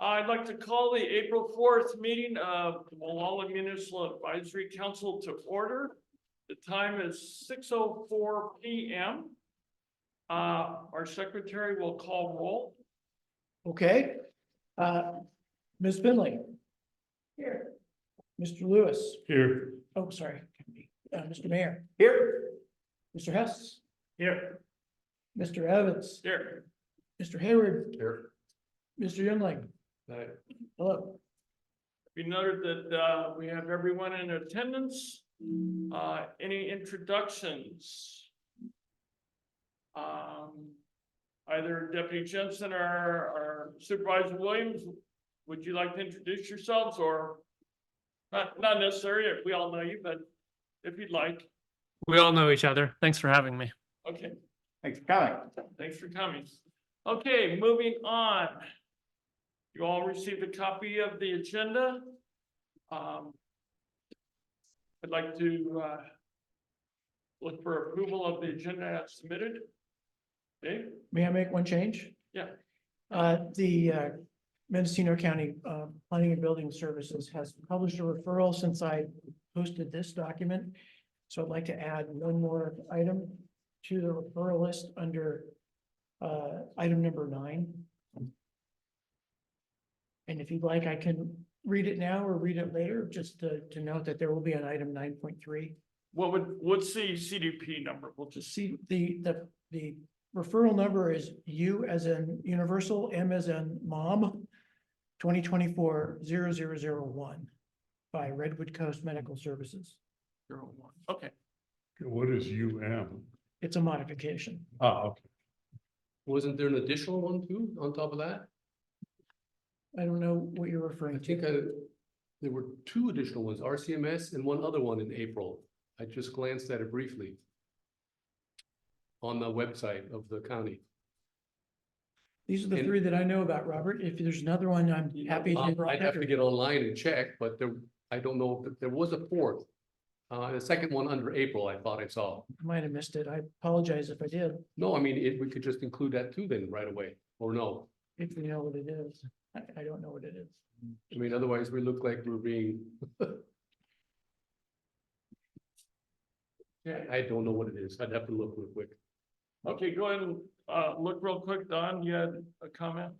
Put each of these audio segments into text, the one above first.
I'd like to call the April 4th meeting of the Molalla Municipal Advisory Council to order. The time is 6:04 p.m. Our secretary will call roll. Okay. Ms. Finley. Here. Mr. Lewis. Here. Oh, sorry. Mr. Mayor. Here. Mr. Hess. Here. Mr. Evans. Here. Mr. Hayward. Here. Mr. Youngling. Hello. Be noted that we have everyone in attendance. Any introductions? Either Deputy Jensen or Supervisor Williams, would you like to introduce yourselves, or not necessary if we all know you, but if you'd like. We all know each other. Thanks for having me. Okay, Thanks for coming. thanks for coming. Okay, moving on. You all received a copy of the agenda. I'd like to look for approval of the agenda as submitted. Okay, May I make one change? yeah, The Mendocino County Planning and Building Services has published a referral since I posted this document. So I'd like to add one more item to the referral list under item number 9. And if you'd like, I can read it now or read it later, just to note that there will be an item 9.3. what's the CDP number? We'll just See, the referral number is U as in universal, M as in mom, 2024-0001 by Redwood Coast Medical Services. 01. Okay, What is UM? It's a modification. Ah, okay. Wasn't there an additional one too, on top of that? I don't know what you're I referring to. think there were 2 additional ones, RCMS and one other one in April. I just glanced at it briefly on the website of the county. These are the And- 3 that I know about, Robert. If there's another one, I'm happy to. I'd have to get online and check, but I don't know, if there was a 4th. The second one under April, I thought I saw. I might have missed it. I apologize if I did, No, I mean, we could just include that too then right away, or no? if you know what it is. I don't know what it is. I mean, otherwise we look like we're being. I don't know what it is. I'd have to look real quick. okay, go ahead and look real quick. Don, you had a comment?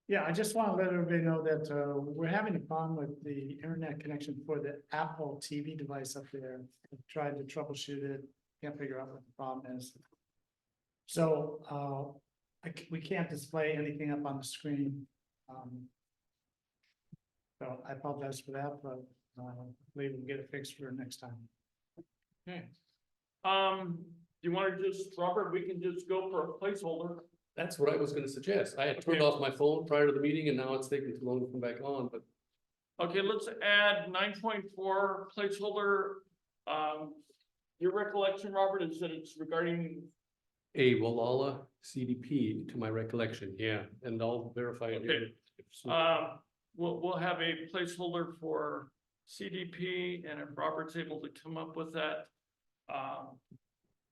Yeah, I just want to let everybody know that we're having a problem with the internet connection for the Apple TV device up there. I've tried to troubleshoot it, can't figure out what the problem is. So we can't display anything up on the screen. So I apologize for that, but hopefully we'll get it fixed for next time. Okay. Do you want to just, Robert, we can just go for a placeholder. That's what I was gonna suggest. I had turned Okay. off my phone prior to the meeting and now it's taking too long to come back on, but Okay, let's add 9.4 placeholder. Your recollection, Robert, is that it's regarding, a Wallala CDP to my recollection, yeah, and I'll verify it here. we'll have a placeholder for CDP, and if Robert's able to come up with that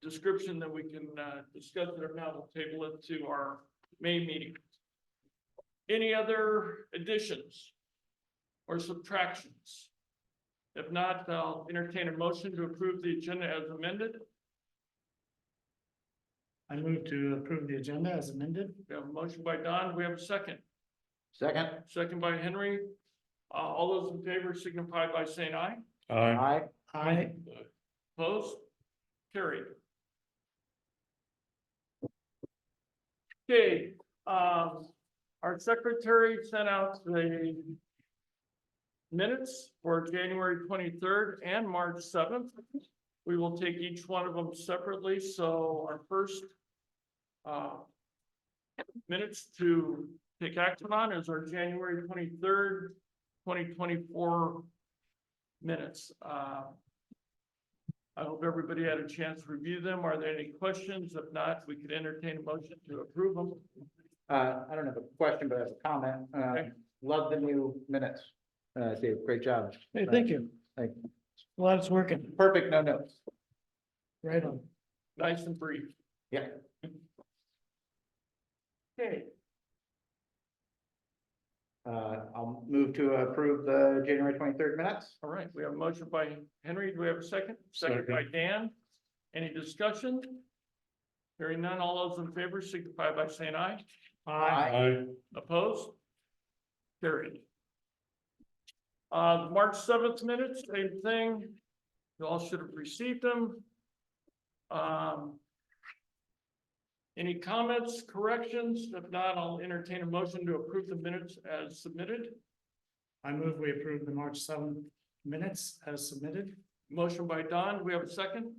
description, then we can discuss it. If not, we'll table it to our May meeting. Any other additions or subtractions? If not, I'll entertain a motion to approve the agenda as amended. I move to approve the agenda as amended. We have a motion by Don. We have a second. Second. Second by Henry. All those in favor signify by saying aye. Aye. Aye. Opposed? Carried. Okay, our secretary sent out the minutes for January 23rd and March 7th. We will take each one of them separately. So our first minutes to take action on is our January 23rd, 2024 minutes. I hope everybody had a chance to review them. Are there any questions? If not, we could entertain a motion to approve them. I don't have a question, but I have a comment. Okay. Love the new minutes. Dave, great job. Hey, thank you. Thank Well, it's working. Perfect, no notes. Right on. Nice and brief. Yeah. Okay. I'll move to approve the January 23rd minutes. All right, we have a motion by Henry. Do we have a second? Second by Dan. Any discussion? Hearing none, all those in favor signify by saying aye. I, Opposed? Carried. March 7th minutes, same thing. You all should have received them. Any comments, corrections? If not, I'll entertain a motion to approve the minutes as submitted. I move we approve the March 7th minutes as submitted. Motion by Don. Do we have a second?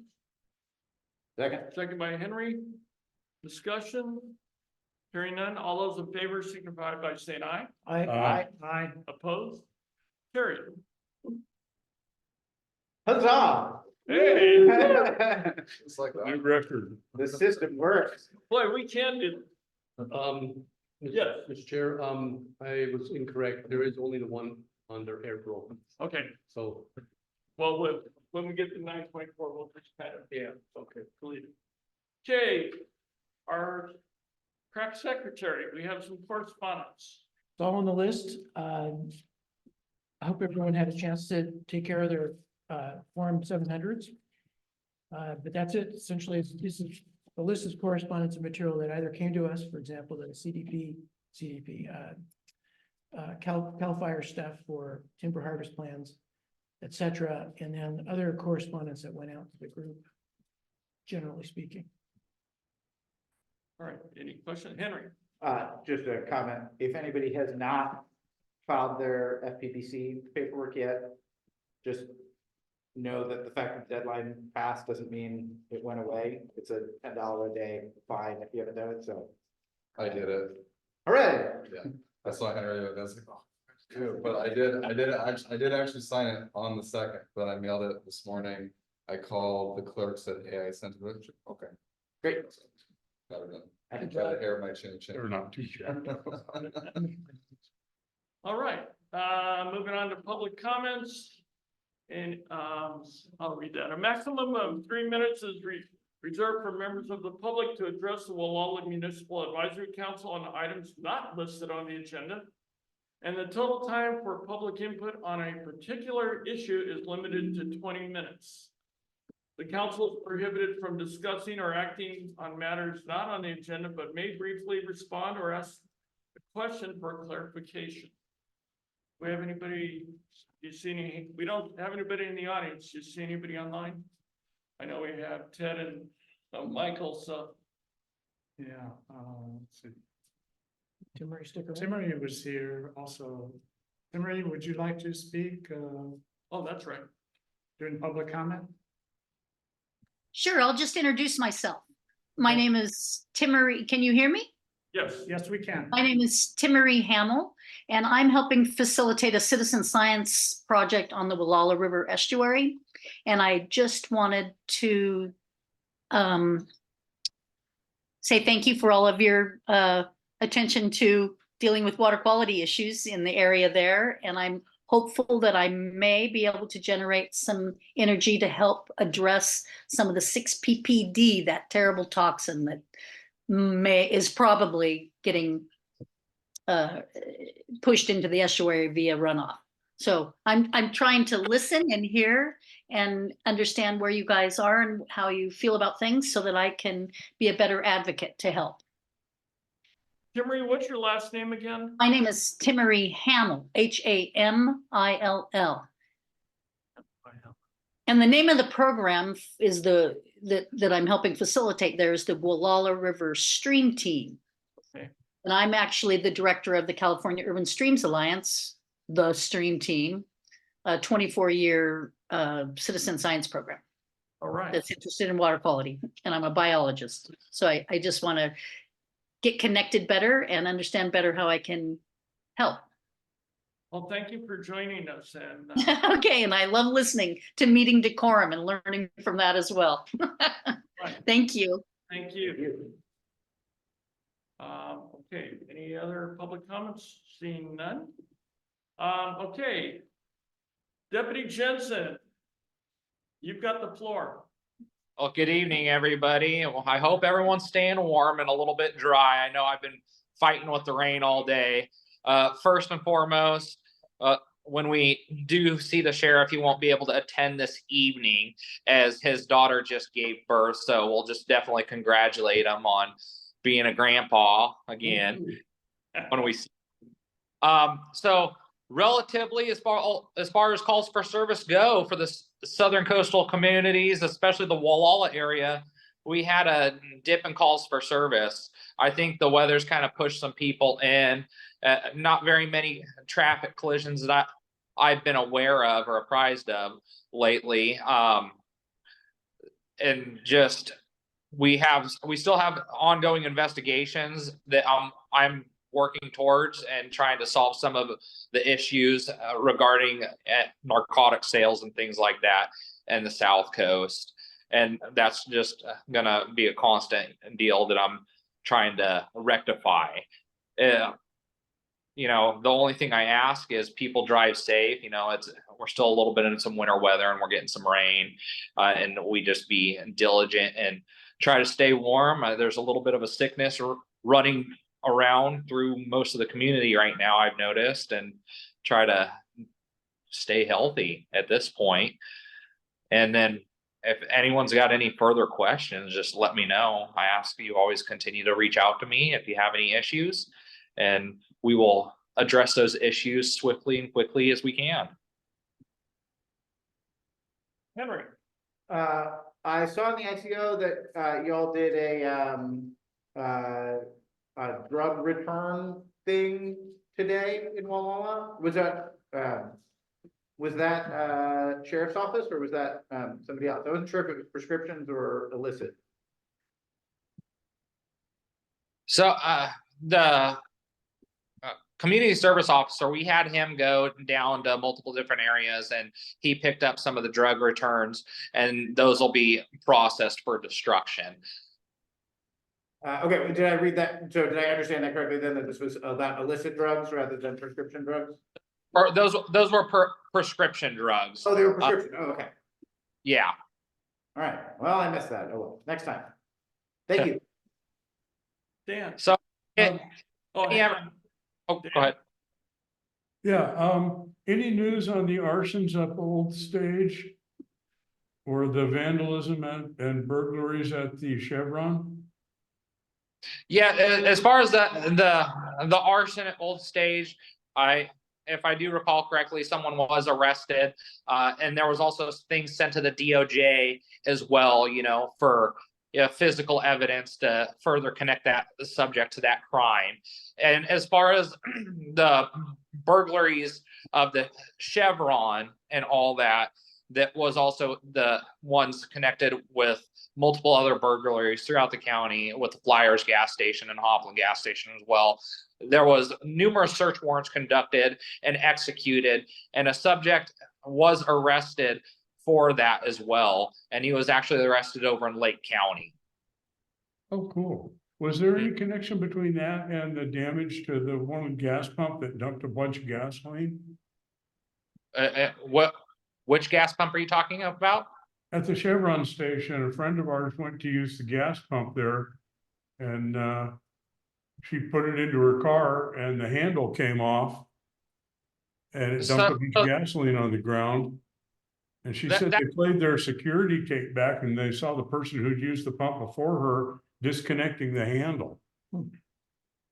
Second. Second by Henry. Discussion? Hearing none, all those in favor signify by saying aye. Aye. Aye. Opposed? Carried. Huzzah! Hey, It's like new record. the system works. boy, we can do. Yes. Mr. Chair, I was incorrect. There is only the one under April. Okay, So, well, when we get to 9.4, we'll just kind of, yeah, okay, delete it. Okay, our crack secretary, we have some correspondence. It's all on the list. I hope everyone had a chance to take care of their Form 700s. But that's it. Essentially, this is the list of correspondence and material that either came to us, for example, the CDP, CAL FIRE stuff for timber harvest plans, et cetera, and then other correspondence that went out to the group, generally speaking. All right, any question? Henry? Just a comment, if anybody has not filed their FPPC paperwork yet, just know that the fact that the deadline passed doesn't mean it went away. It's a $10 a day fine if you haven't done it, so. I did it. Hooray! Yeah, I saw Henry, and I was like, oh, dude, but I did actually sign it on the 2nd, but I mailed it this morning. I called the clerk, said, hey, I sent it. Okay. Great. Got it done. I can Got to air my chin. They're not too shabby. All right, moving on to public comments. And I'll read that. A maximum of 3 minutes is reserved for members of the public to address the Wallala Municipal Advisory Council on items not listed on the agenda. And the total time for public input on a particular issue is limited to 20 minutes. The council is prohibited from discussing or acting on matters not on the agenda, but may briefly respond or ask a question for clarification. We have anybody, you see any, we don't have anybody in the audience. You see anybody online? I know we have Ted and Michael, so. Yeah, let's see. Tim Murray, stick around. Tim Murray was here also. Tim Murray, would you like to speak Oh, that's right. during public comment? Sure, I'll just introduce myself. My name is Timmery. Can you hear me? Yes. Yes, we can. My name is Timmery Hamill, and I'm helping facilitate a citizen science project on the Wallala River estuary. And I just wanted to say thank you for all of your attention to dealing with water quality issues in the area there. And I'm hopeful that I may be able to generate some energy to help address some of the 6-PPD, that terrible toxin that is probably getting pushed into the estuary via runoff. So I'm trying to listen and hear and understand where you guys are and how you feel about things so that I can be a better advocate to help. Timmery, what's your last name again? My name is Timmery Hamill, Hamill. And the name of the program is that I'm helping facilitate there is the Wallala River Stream Team. Okay. And I'm actually the director of the California Urban Streams Alliance, the Stream Team, a 24-year citizen science program All right. that's interested in water quality. And I'm a biologist. So I just want to get connected better and understand better how I can help. Well, thank you for joining us and Okay, and I love listening to Meeting Decorum and learning from that as well. right. Thank you. Thank you. Okay, any other public comments? Seeing none? Okay. Deputy Jensen, you've got the floor. Well, good evening, everybody. Well, I hope everyone's staying warm and a little bit dry. I know I've been fighting with the rain all day. First and foremost, when we do see the sheriff, he won't be able to attend this evening as his daughter just gave birth. So we'll just definitely congratulate him on being a grandpa again when we see. So relatively, as far as calls for service go for the southern coastal communities, especially the Walla area, we had a dip in calls for service. I think the weather's kind of pushed some people in. Not very many traffic collisions that I've been aware of or apprised of lately. And just we still have ongoing investigations that I'm working towards and trying to solve some of the issues regarding narcotic sales and things like that in the South Coast. And that's just gonna be a constant deal that I'm trying to rectify. You know, the only thing I ask is people drive safe. You know, we're still a little bit in some winter weather and we're getting some rain, and we just be diligent and try to stay warm. There's a little bit of a sickness running around through most of the community right now, I've noticed, and try to stay healthy at this point. And then if anyone's got any further questions, just let me know. I ask you always continue to reach out to me if you have any issues, and we will address those issues swiftly and quickly as we can. Henry. I saw in the ICO that y'all did a drug return thing today in Walla. Was that sheriff's office or was that somebody else? I wasn't sure if it was prescriptions or illicit. So the community service officer, we had him go down to multiple different areas and he picked up some of the drug returns, and those will be processed for destruction. Okay, did I read that? So did I understand that correctly then, that this was about illicit drugs rather than prescription drugs? Or those were prescription drugs. Oh, they were prescription. Oh, okay. Yeah. All right. Well, I missed that. Oh, well, next time. Thank you. Dan. So Oh, hang on. go ahead. Yeah, any news on the arsons up Old Stage? Or the vandalism and burglaries at the Chevron? Yeah, as far as the arson at Old Stage, if I do recall correctly, someone was arrested, and there was also things sent to the DOJ as well, you know, for physical evidence to further connect that subject to that crime. And as far as the burglaries of the Chevron and all that, that was also the ones connected with multiple other burglaries throughout the county with the Flyers gas station and Hoffman gas station as well. There was numerous search warrants conducted and executed, and a subject was arrested for that as well. And he was actually arrested over in Lake County. Oh, cool. Was there any connection between that and the damage to the one gas pump that dumped a bunch of gasoline? Which gas pump are you talking about? At the Chevron station, a friend of ours went to use the gas pump there, and she put it into her car and the handle came off and it dumped a bunch of gasoline on the ground. And she said they played their security tape back and they saw the person who'd used the pump before her disconnecting the handle.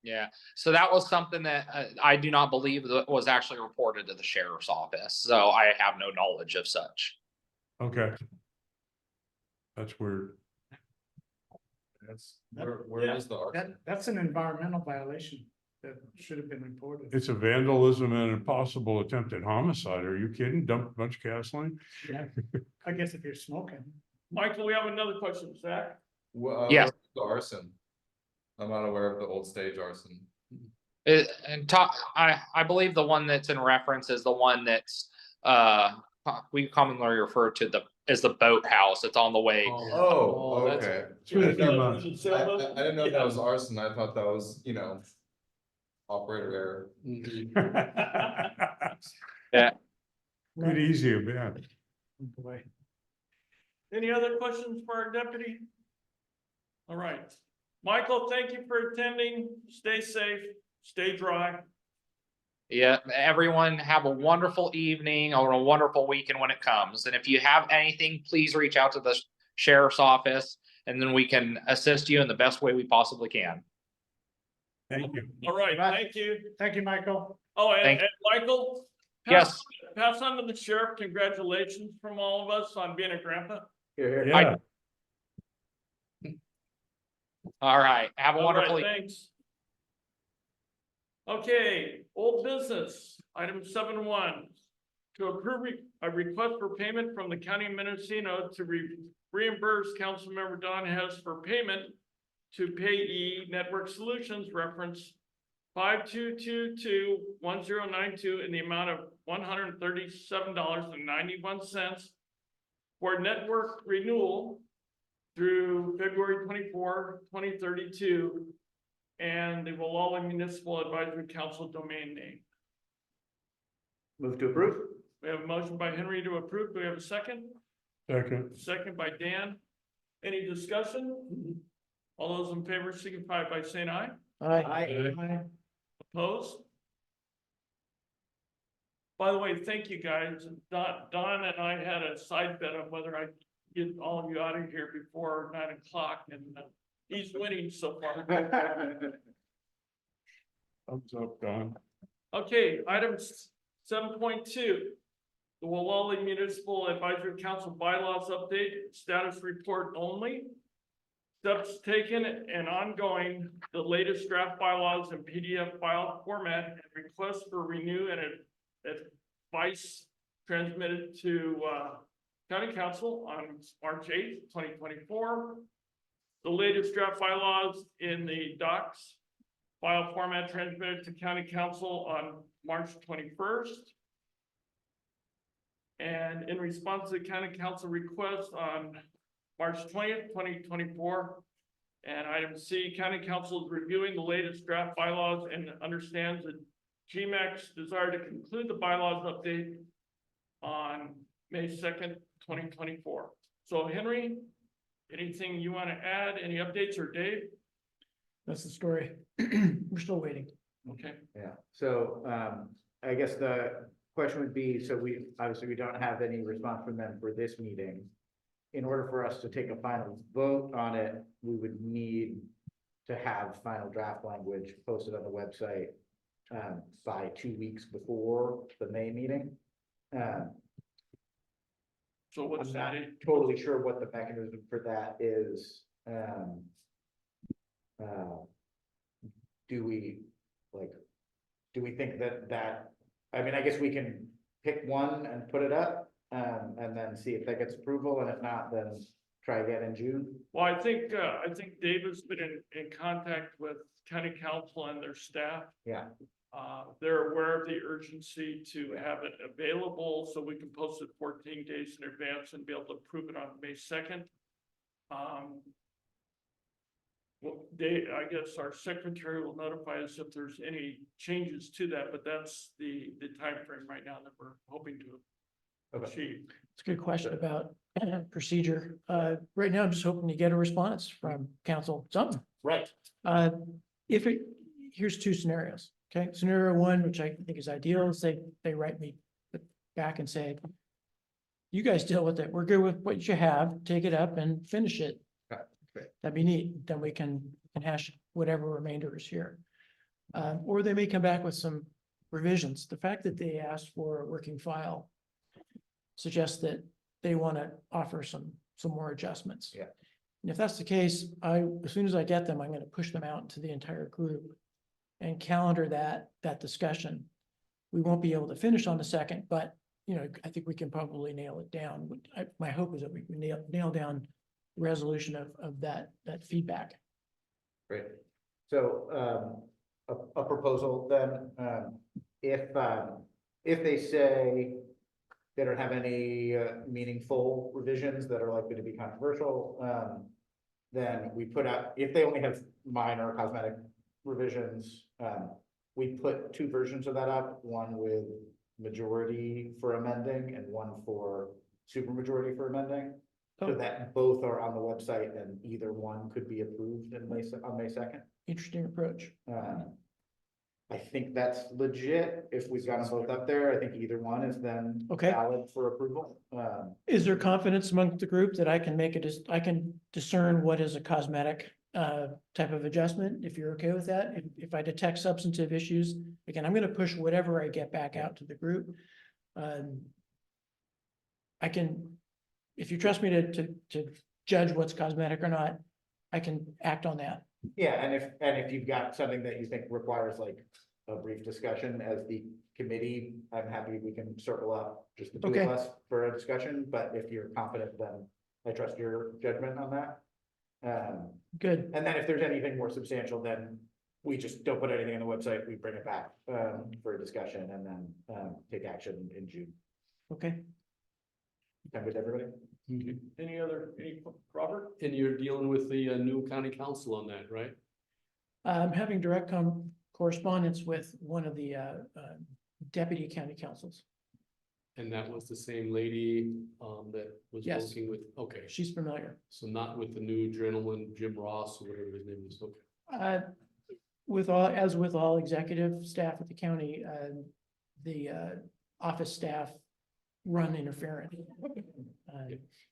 Yeah, so that was something that I do not believe that was actually reported to the sheriff's office. So I have no knowledge of such. Okay. That's weird. That's where is the arson? That's an environmental violation that should have been reported. It's a vandalism and a possible attempted homicide. Are you kidding? Dump a bunch of gasoline? Yeah, I guess if you're smoking. Michael, we have another question, Zach. Well, Yes. the arson. I'm not aware of the Old Stage arson. I believe the one that's in reference is the one that's we commonly refer to as the boathouse. It's on the way. Oh, that's- okay. Two I or three months. didn't know that was arson. I thought that was, you know, operator error. Yeah. Good easy a bit. Boy. Any other questions for our deputy? All right. Michael, thank you for attending. Stay safe, stay dry. Yeah, everyone have a wonderful evening or a wonderful weekend when it comes. And if you have anything, please reach out to the sheriff's office and then we can assist you in the best way we possibly can. Thank you. All right, thank you. Thank you, Michael. Oh, Thank- and Michael? Yes. Pass on to the sheriff, congratulations from all of us on being a grandpa. Here, here. Yeah, All right. Have a All wonderful right, evening. thanks. Okay, old business, item 7.1. To approve a request for payment from the county of Mendocino to reimburse Councilmember Don Hess for payment to Payee Network Solutions reference 52221092 in the amount of $137.91 for network renewal through February 24, 2032, and the Walla Municipal Advisory Council domain name. Move to approve? We have a motion by Henry to approve. Do we have a second? second, Second by Dan. Any discussion? All those in favor signify by saying aye. Aye. Opposed? By the way, thank you guys. Don and I had a side bet on whether I get all of you out of here before 9 o'clock, and he's winning so far. thumbs up, Don. Okay, item 7.2. The Walla Municipal Advisory Council bylaws update, status report only. Steps taken and ongoing, the latest draft bylaws in PDF file format and request for renew and advice transmitted to County Council on March 8th, 2024. The latest draft bylaws in the docs file format transmitted to County Council on March 21st. And in response to the County Council request on March 20th, 2024. And item C, County Council is reviewing the latest draft bylaws and understands that GMAC's desire to conclude the bylaws update on May 2nd, 2024. So Henry, anything you want to add? Any updates, or Dave? That's the story. We're still waiting. Okay. Yeah, so, I guess the question would be, so we don't have any response from them for this meeting. In order for us to take a final vote on it, we would need to have final draft language posted on the website by 2 weeks before the May meeting. So what's I'm that? not totally sure what the mechanism for that is. Do we think that, I mean, I guess we can pick one and put it up, and then see if that gets approval, and if not, then try again in June. Well, I think Dave has been in contact with County Council and their staff. Yeah, They're aware of the urgency to have it available, so we can post it 14 days in advance and be able to approve it on May 2nd. Well, Dave, I guess our secretary will notify us if there's any changes to that, but that's the timeframe right now that we're hoping to okay. achieve. It's a good question about procedure. Right now, I'm just hoping to get a response from council, something. Right. Here's two scenarios, okay? Scenario one, which I think is ideal, is they write me back and say, you guys deal with it. We're good with what you have. Take it up and finish it. Great. That'd be neat. Then we can hash whatever remainder is here. Or they may come back with some revisions. The fact that they asked for a working file suggests that they want to offer some more adjustments. Yeah. And if that's the case, as soon as I get them, I'm going to push them out to the entire group and calendar that discussion. We won't be able to finish on the 2nd, but I think we can probably nail it down. My hope is that we can nail down resolution of that feedback. Great. So, a proposal then, if they say they don't have any meaningful revisions that are likely to be controversial, then we put out, if they only have minor cosmetic revisions, we put 2 versions of that up, one with majority for amending and one for supermajority for amending. So that both are on the website and either one could be approved on May 2nd. Interesting approach. I think that's legit. If we've got them both up there, I think either one is then Okay. valid for approval. Is there confidence among the group that I can make I can discern what is a cosmetic type of adjustment, if you're okay with that? If I detect substantive issues, again, I'm gonna push whatever I get back out to the group. I can, if you trust me to judge what's cosmetic or not, I can act on that. Yeah, and if you've got something that you think requires like a brief discussion as the committee, I'm happy we can circle up just the two Okay. of us for a discussion, but if you're confident, then I trust your judgment on that. Good. And then if there's anything more substantial, then we just don't put anything on the website, we bring it back for a discussion and then take action in June. Okay. Done with everybody? Any Robert? And you're dealing with the new county council on that, right? I'm having direct correspondence with one of the deputy county councils. And that was the same lady that was Yes. working with, okay, She's familiar. so not with the new gentleman, Jim Ross, or whatever his name is, okay. As with all executive staff at the county, the office staff run interference.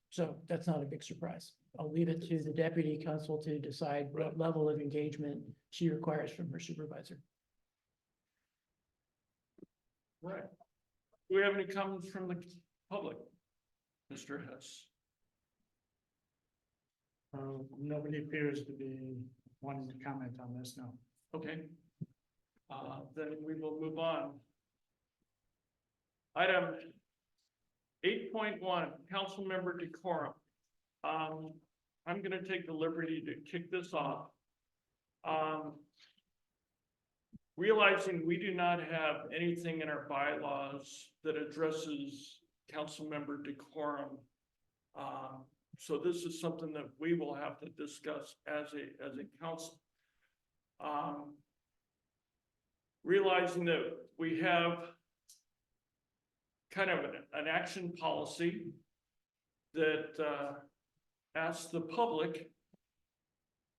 So that's not a big surprise. I'll leave it to the deputy council to decide what level of engagement she requires from her supervisor. Right. Do we have any comments from the public? Mr. Hess? Nobody appears to be wanting to comment on this, no. Okay. Then we will move on. Item 8.1, council member decorum. I'm gonna take the liberty to kick this off. Realizing we do not have anything in our bylaws that addresses council member decorum. So this is something that we will have to discuss as a council. Realizing that we have kind of an action policy that asks the public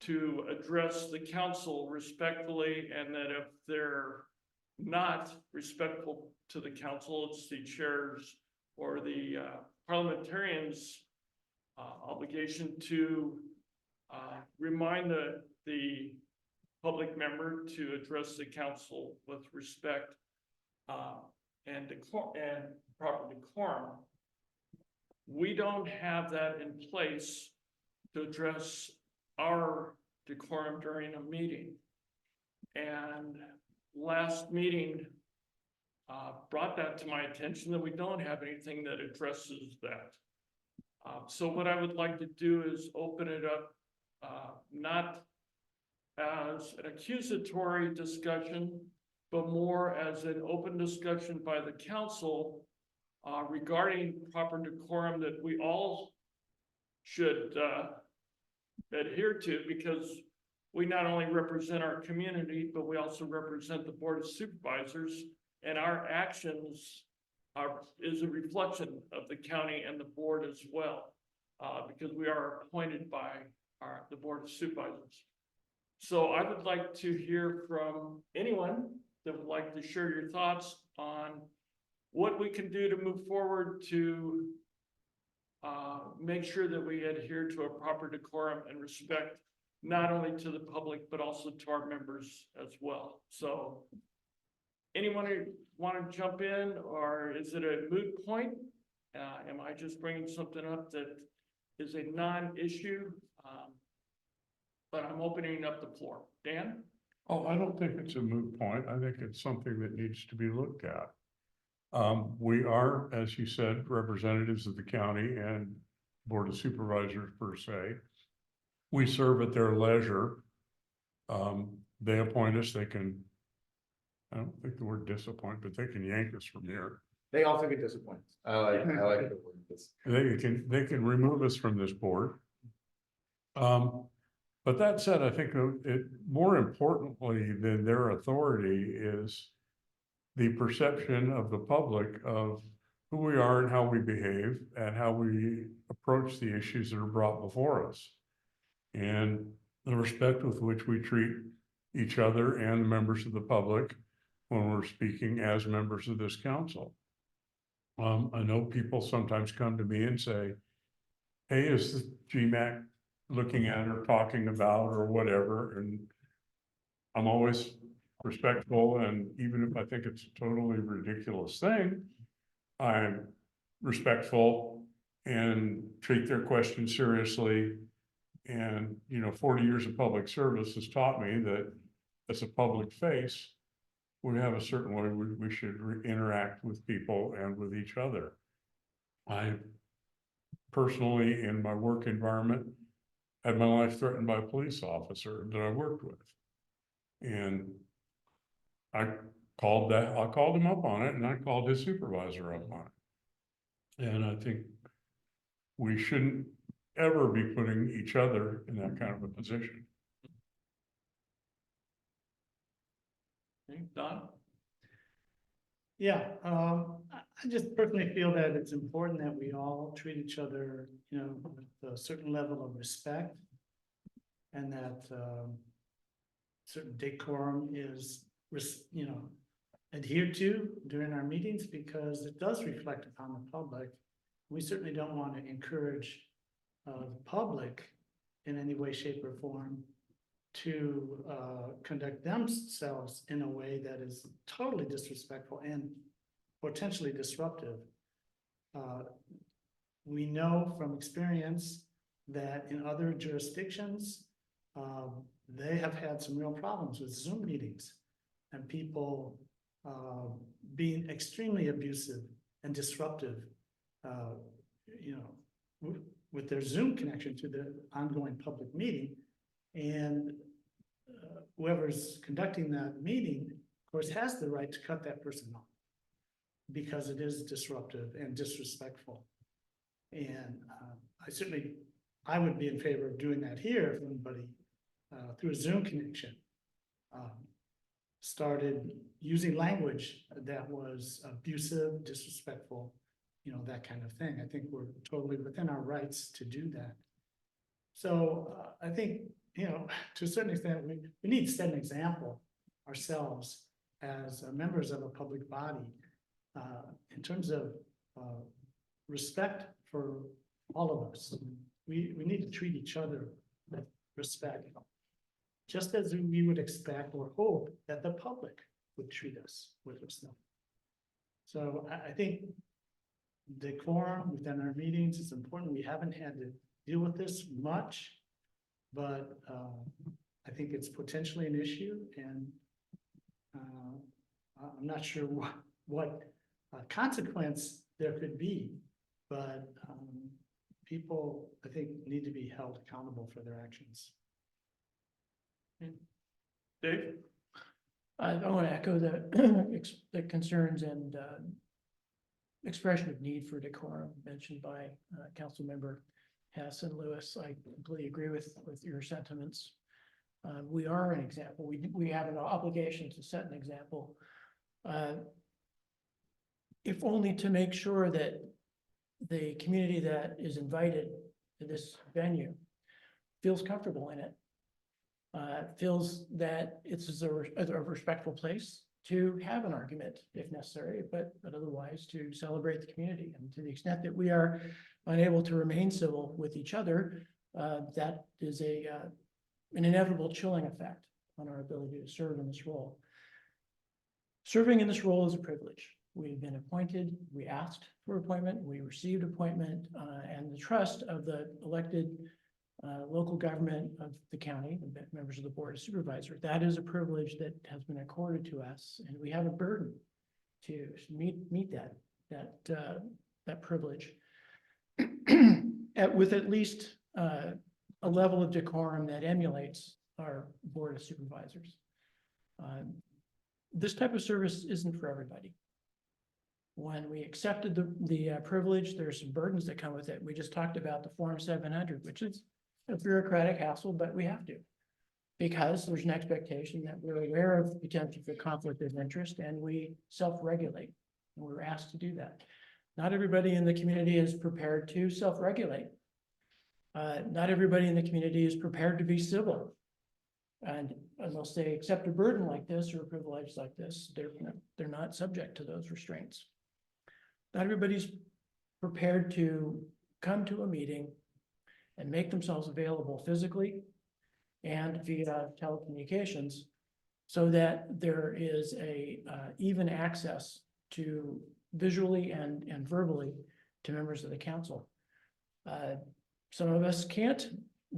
to address the council respectfully, and that if they're not respectful to the council, it's the chair's or the parliamentarians' obligation to remind the public member to address the council with respect and proper decorum. We don't have that in place to address our decorum during a meeting. And last meeting brought that to my attention that we don't have anything that addresses that. So what I would like to do is open it up, not as an accusatory discussion, but more as an open discussion by the council regarding proper decorum that we all should adhere to, because we not only represent our community, but we also represent the Board of Supervisors, and our actions is a reflection of the county and the board as well, because we are appointed by the Board of Supervisors. So I would like to hear from anyone that would like to share your thoughts on what we can do to move forward to make sure that we adhere to a proper decorum and respect not only to the public, but also to our members as well. So anyone who want to jump in, or is it a moot point? Am I just bringing something up that is a non-issue? But I'm opening up the floor. Dan? Oh, I don't think it's a moot point. I think it's something that needs to be looked at. We are, as you said, representatives of the county and Board of Supervisors per se. We serve at their leisure. They appoint us, they can, I don't think the word disappoint, but they can yank us from here. They also get disappointed. I like the word this. They can remove us from this board. But that said, I think it more importantly than their authority is the perception of the public of who we are and how we behave and how we approach the issues that are brought before us. And the respect with which we treat each other and the members of the public, when we're speaking as members of this council. I know people sometimes come to me and say, hey, is the GMAC looking at or talking about or whatever, and I'm always respectful, and even if I think it's a totally ridiculous thing, I'm respectful and treat their questions seriously. And, 40 years of public service has taught me that as a public face, we have a certain way we should interact with people and with each other. I personally, in my work environment, had my life threatened by a police officer that I worked with. And I called him up on it, and I called his supervisor up on it. And I think we shouldn't ever be putting each other in that kind of a position. Okay, Don? Yeah, I just personally feel that it's important that we all treat each other, with a certain level of respect. And that, certain decorum is, adhered to during our meetings, because it does reflect upon the public. We certainly don't want to encourage, the public in any way, shape, or form to conduct themselves in a way that is totally disrespectful and potentially disruptive. We know from experience that in other jurisdictions, they have had some real problems with Zoom meetings and people being extremely abusive and disruptive, with their Zoom connection to the ongoing public meeting. And whoever's conducting that meeting, of course, has the right to cut that person off because it is disruptive and disrespectful. And I would be in favor of doing that here if anybody, through a Zoom connection, started using language that was abusive, disrespectful, that kind of thing. I think we're totally within our rights to do that. So I think, to a certain extent, we need to set an example ourselves as members of a public body in terms of respect for all of us. We need to treat each other with respect, just as we would expect or hope that the public would treat us with respect. So I think decorum within our meetings is important. We haven't had to deal with this much, but I think it's potentially an issue, and I'm not sure what consequence there could be, but people, I think, need to be held accountable for their actions. Dave? I want to echo the concerns and expression of need for decorum mentioned by Council Member Hess and Lewis. I completely agree with your sentiments. We are an example. We have an obligation to set an example. If only to make sure that the community that is invited to this venue feels comfortable in it, feels that it's a respectful place to have an argument if necessary, but otherwise to celebrate the community. And to the extent that we are unable to remain civil with each other, that is an inevitable chilling effect on our ability to serve in this role. Serving in this role is a privilege. We've been appointed, we asked for appointment, we received appointment, and the trust of the elected local government of the county, the members of the Board of Supervisors. That is a privilege that has been accorded to us, and we have a burden to meet that privilege with at least a level of decorum that emulates our Board of Supervisors. This type of service isn't for everybody. When we accepted the privilege, there's some burdens that come with it. We just talked about the Form 700, which is a bureaucratic hassle, but we have to, because there's an expectation that we're aware of potential for conflict of interest and we self-regulate, and we're asked to do that. Not everybody in the community is prepared to self-regulate. Not everybody in the community is prepared to be civil. And unless they accept a burden like this or a privilege like this, they're not subject to those restraints. Not everybody's prepared to come to a meeting and make themselves available physically and via telecommunications so that there is a even access to visually and verbally to members of the council. Some of us can't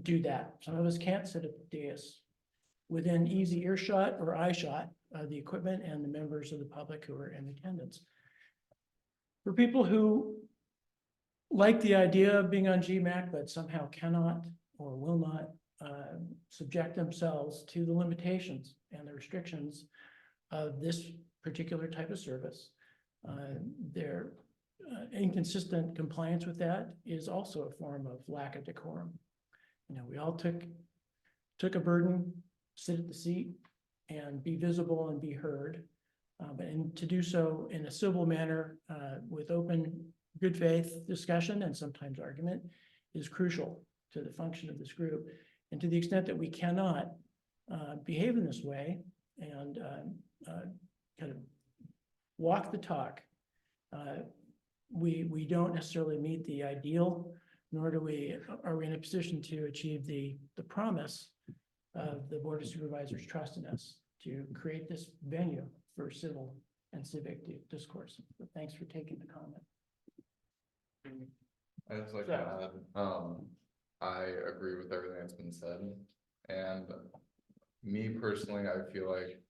do that. Some of us can't sit at the dais within easy earshot or eyeshot of the equipment and the members of the public who are in attendance. For people who like the idea of being on GMAC, but somehow cannot or will not subject themselves to the limitations and the restrictions of this particular type of service, their inconsistent compliance with that is also a form of lack of decorum. You know, we all took a burden, sit at the seat and be visible and be heard, and to do so in a civil manner with open, good faith discussion and sometimes argument is crucial to the function of this group. And to the extent that we cannot behave in this way and kind of walk the talk, we don't necessarily meet the ideal, nor are we in a position to achieve the promise of the Board of Supervisors' trust in us to create this venue for civil and civic discourse. But thanks for taking the comment. I just like to add, I agree with everything that's been said, and me personally, I feel like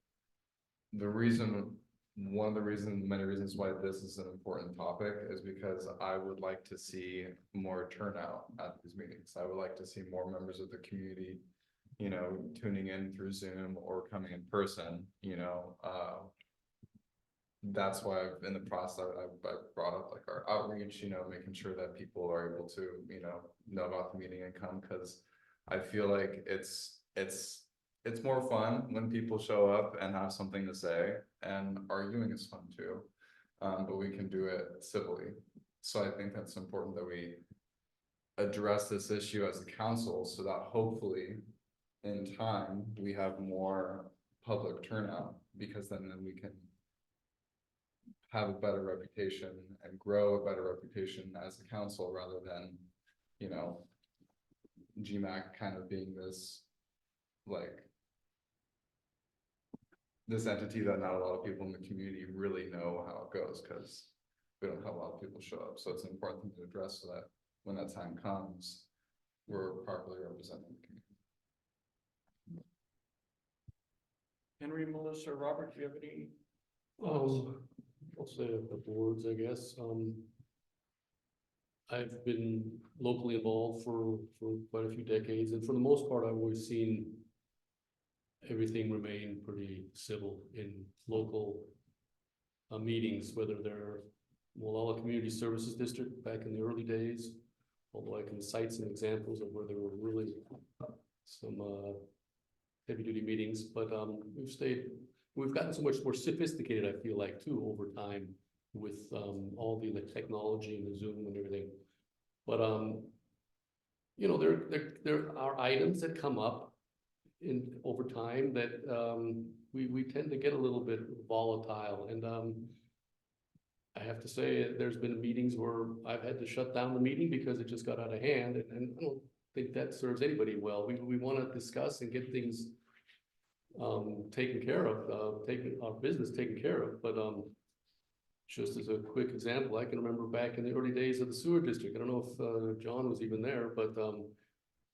one of the reasons, many reasons why this is an important topic is because I would like to see more turnout at these meetings. I would like to see more members of the community, you know, tuning in through Zoom or coming in person, you know. That's why in the process I've brought up like our outreach, you know, making sure that people are able to, you know about the meeting and come, because I feel like it's more fun when people show up and have something to say, and arguing is fun too, but we can do it civilly. So I think that's important that we address this issue as a council so that hopefully in time we have more public turnout, because then we can have a better reputation and grow a better reputation as a council, rather than, you know, GMAC kind of being this like this entity that not a lot of people in the community really know how it goes, because we don't have a lot of people show up. So it's an important thing to address so that when that time comes, we're properly representing the community. Henry, Melissa, Robert, do you have any? I'll say a couple words, I guess. I've been locally involved for quite a few decades, and for the most part, I've always seen everything remain pretty civil in local meetings, whether they're Molalla Community Services District back in the early days, although I can cite some examples of where there were really some heavy duty meetings, but we've gotten so much more sophisticated, I feel like, too, over time with all the technology and the Zoom and everything. But you know, there are items that come up over time that we tend to get a little bit volatile, and I have to say there's been meetings where I've had to shut down the meeting because it just got out of hand, and I don't think that serves anybody well. We want to discuss and get things taken care of, taking our business taken care of. But just as a quick example, I can remember back in the early days of the sewer district, I don't know if John was even there, but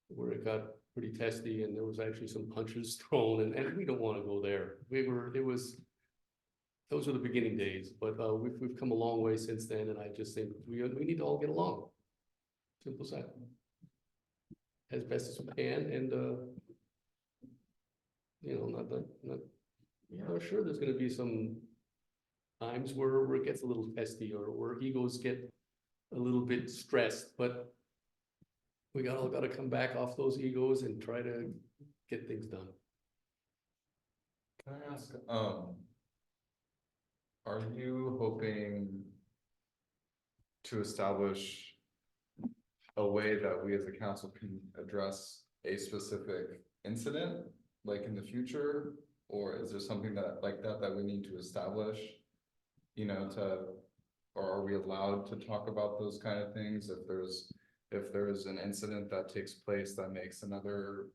where it got pretty testy and there was actually some punches thrown, and we don't want to go there. Those were the beginning days, but we've come a long way since then, and I just think we need to all get along. Simple as that. As best as we can, and you know, not sure there's going to be some times where it gets a little testy or where egos get a little bit stressed, but we all got to come back off those egos and try to get things done. Can I ask, are you hoping to establish a way that we as a council can address a specific incident, like in the future? Or is there something that we need to establish? You know, or are we allowed to talk about those kind of things if there's an incident that takes place that makes another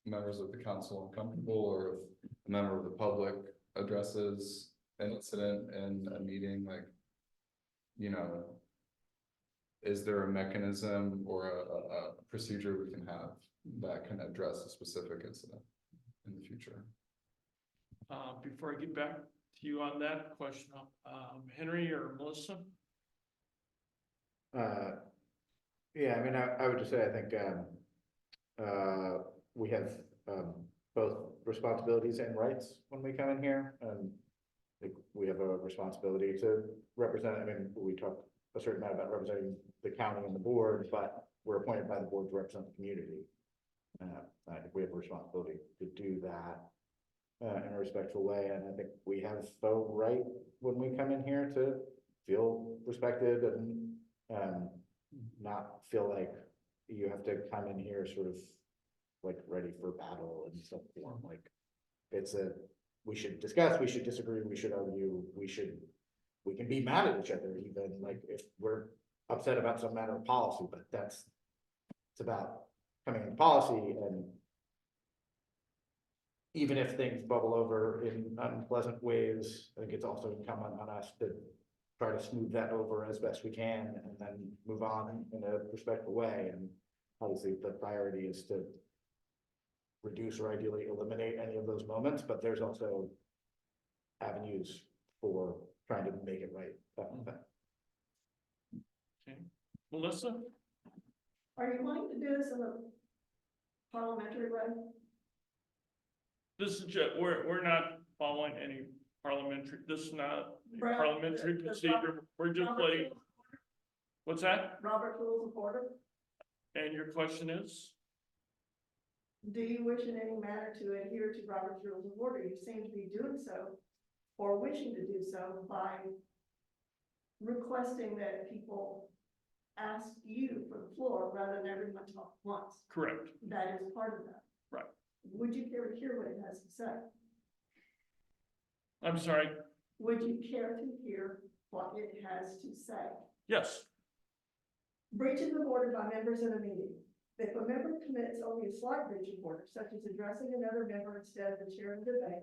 members of the council uncomfortable, or if a member of the public addresses an incident in a meeting, like, you know, is there a mechanism or a procedure we can have that can address a specific incident in the future? Before I get back to you on that question, Henry or Melissa? Yeah, I mean, I would just say, I think, we have, both responsibilities and rights when we come in here. I think we have a responsibility to represent, I mean, we talk a certain amount about representing the county and the board, but we're appointed by the board to represent the community. I think we have a responsibility to do that in a respectful way, and I think we have the right when we come in here to feel respected and not feel like you have to come in here sort of like ready for battle in some form. Like we should discuss, we should disagree, we should argue, we can be mad at each other even, like if we're upset about some matter of policy, but it's about coming in policy, and even if things bubble over in unpleasant ways, I think it's also incumbent on us to try to smooth that over as best we can and then move on in a respectful way. And obviously the priority is to reduce or ideally eliminate any of those moments, but there's also avenues for trying to make it right. Okay, Melissa? Are you wanting to do this in a parliamentary way? This is just, we're not following any parliamentary, this is not a Well, parliamentary the procedure, we're just Robert letting, Rules of Order? what's that? Robert Rules of Order? And your question is? Do you wish in any manner to adhere to Robert's Rules of Order? You seem to be doing so, or wishing to do so, by requesting that people ask you for the floor rather than everyone talk once. Correct. That is part of that. Right. Would you care to hear what it has to say? I'm sorry, Would you care to hear what it has to say? yes, Breaches of order by members in a meeting. If a member commits only a slight breach of order, such as addressing another member instead of the chair of the debate,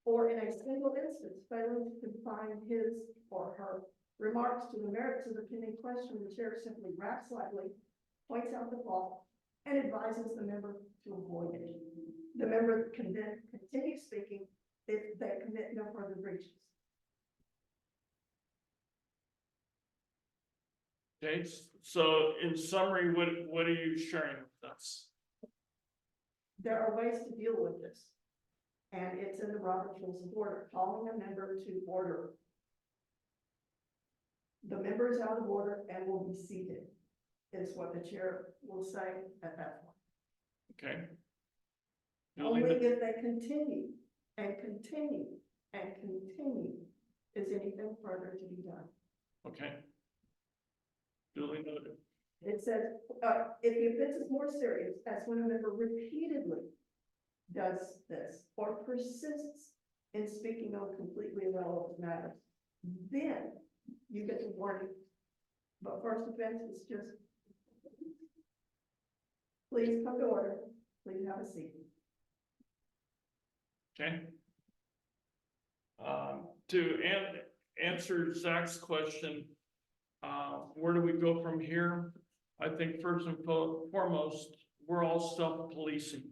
or in a single instance failing to confine his or her remarks to the merits of the pending question, the chair simply raps slightly, points out the fault, and advises the member to avoid it. The member can then continue speaking if they commit no further breaches. okay, so in summary, what are you sharing with us? There are ways to deal with this. And it's in the Robert's Rules of Order, calling a member to order. The member is out of order and will be seated, is what the chair will say at that point. Okay. Only if they continue and continue and continue is anything further to be done. Okay. Duly noted. It says, if the offense is more serious, that's when a member repeatedly does this or persists in speaking on completely irrelevant matters, then you get the warning. But first offense is just, please come to order, please have a seat. Okay. To answer Zach's question, where do we go from here? I think first and foremost, we're all self-policing.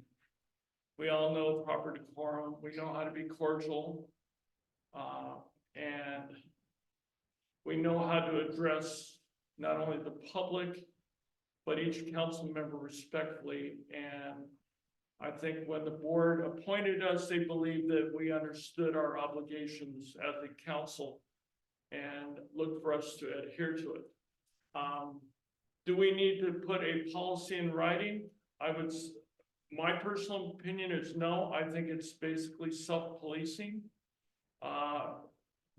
We all know proper decorum. We know how to be cordial. And we know how to address not only the public, but each council member respectfully. And I think when the board appointed us, they believed that we understood our obligations as a council and looked for us to adhere to it. Do we need to put a policy in writing? My personal opinion is no. I think it's basically self-policing.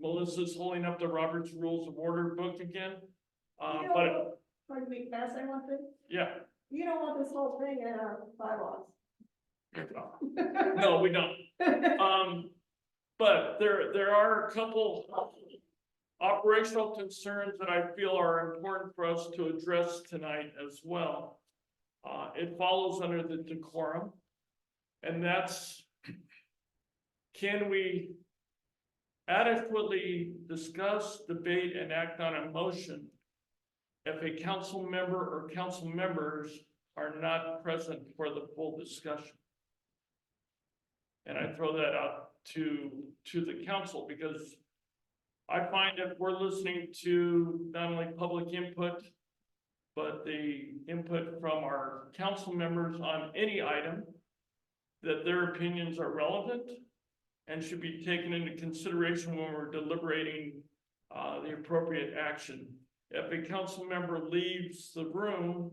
Melissa's holding up the Robert's Rules of Order book again. But Pardon me, can I say one thing? yeah, You don't want this whole thing in our bylaws. No, we don't. But there are a couple operational concerns that I feel are important for us to address tonight as well. It follows under the decorum, and that's, can we adequately discuss, debate, and act on a motion if a council member or council members are not present for the full discussion? And I throw that out to the council, because I find if we're listening to not only public input, but the input from our council members on any item, that their opinions are relevant and should be taken into consideration when we're deliberating the appropriate action. If a council member leaves the room,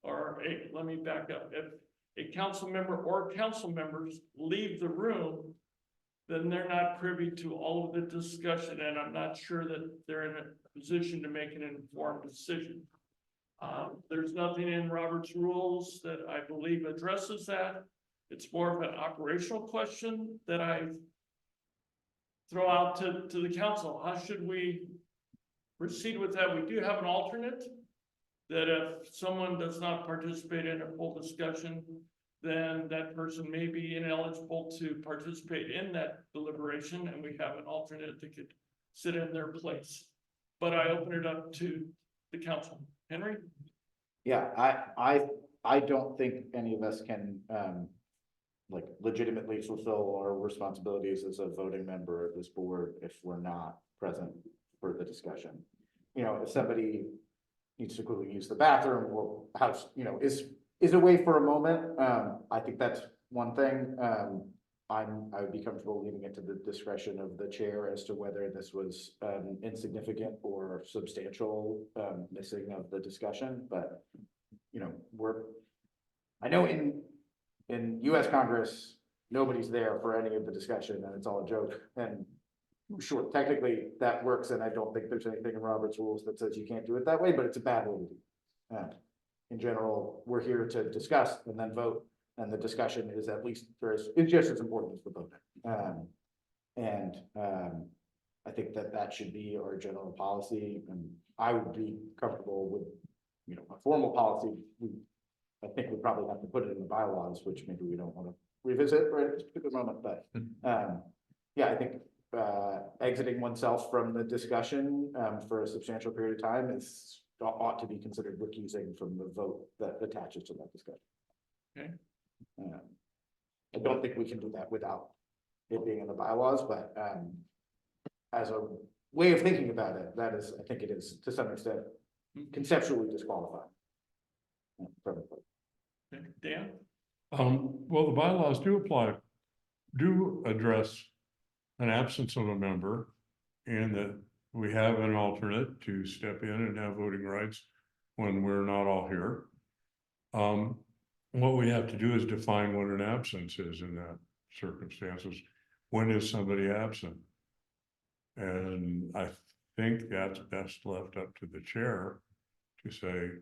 let me back up. If a council member or council members leave the room, then they're not privy to all of the discussion, and I'm not sure that they're in a position to make an informed decision. There's nothing in Robert's rules that I believe addresses that. It's more of an operational question that I throw out to the council. How should we proceed with that? We do have an alternate, that if someone does not participate in a full discussion, then that person may be ineligible to participate in that deliberation, and we have an alternate that could sit in their place. But I open it up to the council. Henry? Yeah, I don't think any of us can, like, legitimately fulfill our responsibilities as a voting member of this board if we're not present for the discussion. You know, if somebody needs to quickly use the bathroom or house, you know, is away for a moment, I think that's one thing. I would be comfortable leaving it to the discretion of the chair as to whether this was insignificant or substantial missing of the discussion. But, you know, I know in US Congress, nobody's there for any of the discussion, and it's all a joke. And sure, technically that works, and I don't think there's anything in Robert's rules that says you can't do it that way, but it's a bad way to do it. In general, we're here to discuss and then vote, and the discussion is at least it's just as important as the voting. I think that should be our general policy, and I would be comfortable with, you know, a formal policy. I think we probably have to put it in the bylaws, which maybe we don't want to revisit right at this particular moment, but yeah, I think exiting oneself from the discussion for a substantial period of time ought to be considered recusing from the vote that attaches to that discussion. Okay. I don't think we can do that without it being in the bylaws, but as a way of thinking about it, I think it is to some extent conceptually disqualified. Okay. Dan? Well, the bylaws do address an absence of a member, and that we have an alternate to step in and have voting rights when we're not all here. What we have to do is define what an absence is in that circumstances. When is somebody absent? And I think that's best left up to the chair to say,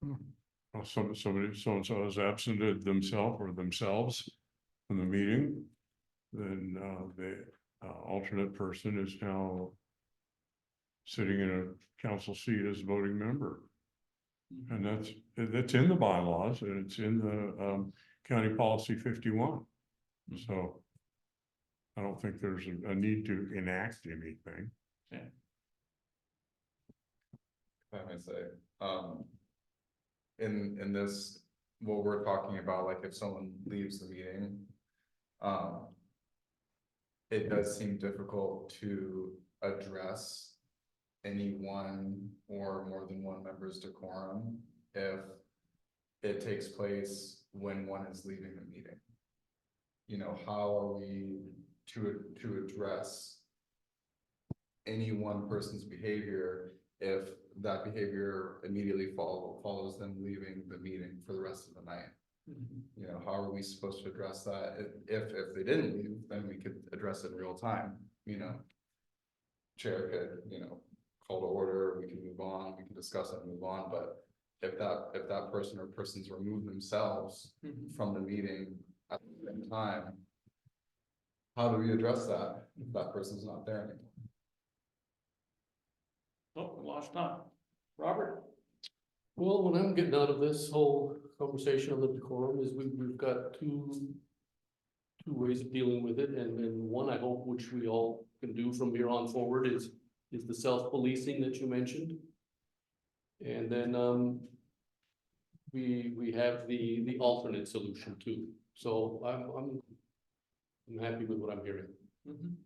well, somebody so-and-so has absented themselves from the meeting, then the alternate person is now sitting in a council seat as a voting member. And that's in the bylaws, and it's in the county policy 51. So I don't think there's a need to enact anything. Yeah. If I may say, in this, what we're talking about, like if someone leaves the meeting, it does seem difficult to address any one or more than one member's decorum if it takes place when one is leaving the meeting. You know, how are we to address any one person's behavior if that behavior immediately follows them leaving the meeting for the rest of the night? You know, how are we supposed to address that? If they didn't leave, then we could address it in real time. You know, chair could, you know, call to order, we can move on, we can discuss it and move on. But if that person or persons remove themselves from the meeting at the same time, how do we address that if that person's not there anymore? Oh, we lost time. Robert? Well, what I'm getting out of this whole conversation on the decorum is we've got two ways of dealing with it, and then one I hope which we all can do from here on forward is the self-policing that you mentioned. And then we have the alternate solution too. So I'm happy with what I'm hearing. Mhm.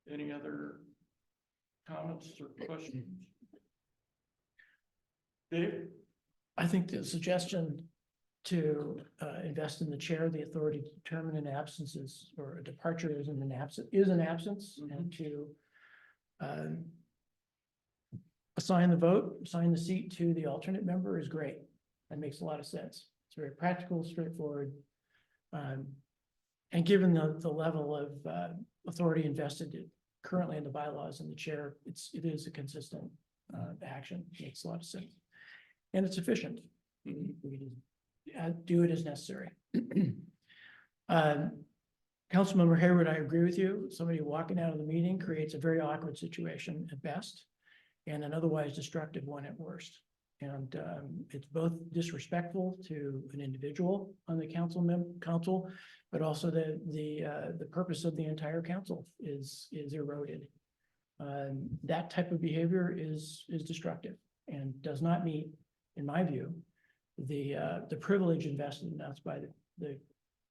Any other comments or questions? Dave? I think the suggestion to invest in the chair, the authority to determine an absences or a departure is an absence, and to assign the vote, assign the seat to the alternate member is great. That makes a lot of sense. It's very practical, straightforward. And given the level of authority invested currently in the bylaws and the chair, it is a consistent action. Makes a lot of sense. And it's efficient. We can do it as necessary. Councilmember Hayward, I agree with you. Somebody walking out of the meeting creates a very awkward situation at best and an otherwise destructive one at worst. And it's both disrespectful to an individual on the council, but also the purpose of the entire council is eroded. That type of behavior is destructive and does not meet, in my view, the privilege invested in us by the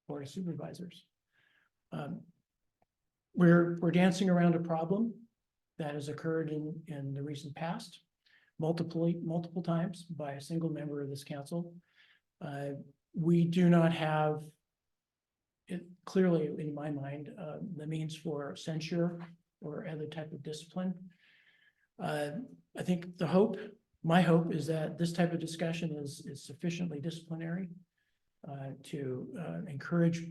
Board of Supervisors. We're dancing around a problem that has occurred in the recent past, multiple times by a single member of this council. We do not have it clearly, in my mind, the means for censure or other type of discipline. I think my hope is that this type of discussion is sufficiently disciplinary to encourage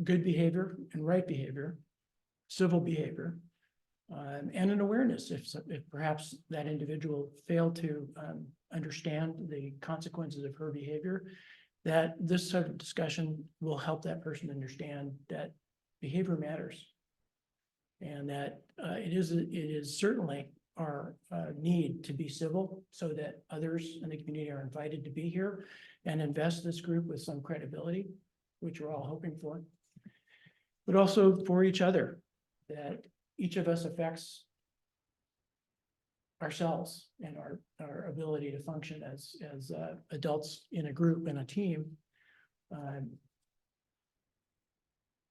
good behavior and right behavior, civil behavior, and an awareness if perhaps that individual failed to understand the consequences of her behavior, that this type of discussion will help that person understand that behavior matters. And that it is certainly our need to be civil so that others in the community are invited to be here and invest this group with some credibility, which we're all hoping for, but also for each other, that each of us affects ourselves and our ability to function as adults in a group and a team.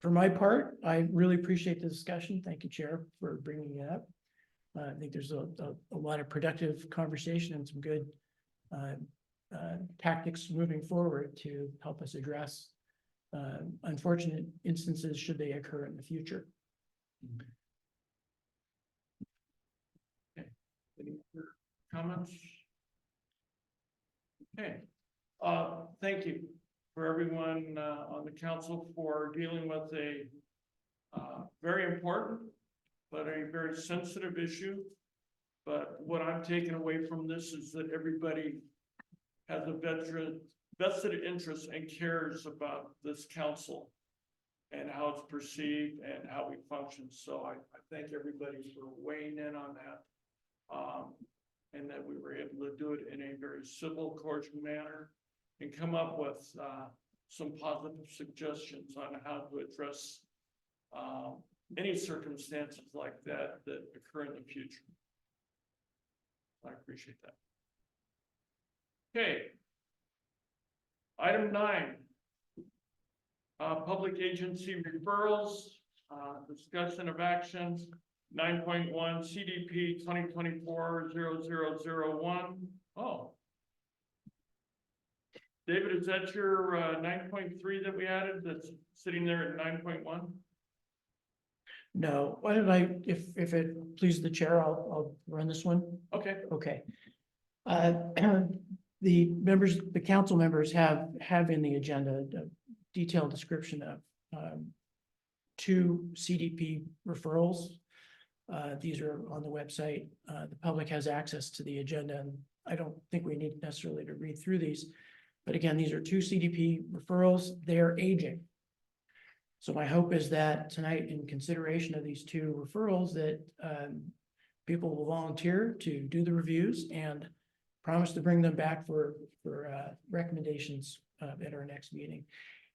For my part, I really appreciate the discussion. Thank you, Chair, for bringing it up. I think there's a lot of productive conversation and some good tactics moving forward to help us address unfortunate instances should they occur in the future. Okay. Any other comments? Okay. Thank you for everyone on the council for dealing with a very important but a very sensitive issue. But what I'm taking away from this is that everybody has a vested interest and cares about this council and how it's perceived and how we function. So I thank everybody for weighing in on that. And that we were able to do it in a very civil, cordial manner and come up with some positive suggestions on how to address any circumstances like that occur in the future. I appreciate that. Okay. Item 9. Public agency referrals, discussion of actions, 9.1 CDP 2024-0001. Oh. David, is that your 9.3 that we added that's sitting there at 9.1? No, why don't if it pleases the chair, I'll run this one. Okay. Okay. The council members have in the agenda a detailed description of 2 CDP referrals. These are on the website. The public has access to the agenda, and I don't think we need necessarily to read through these. But again, these are 2 CDP referrals. They are aging. So my hope is that tonight, in consideration of these two referrals, that people will volunteer to do the reviews and promise to bring them back for recommendations at our next meeting.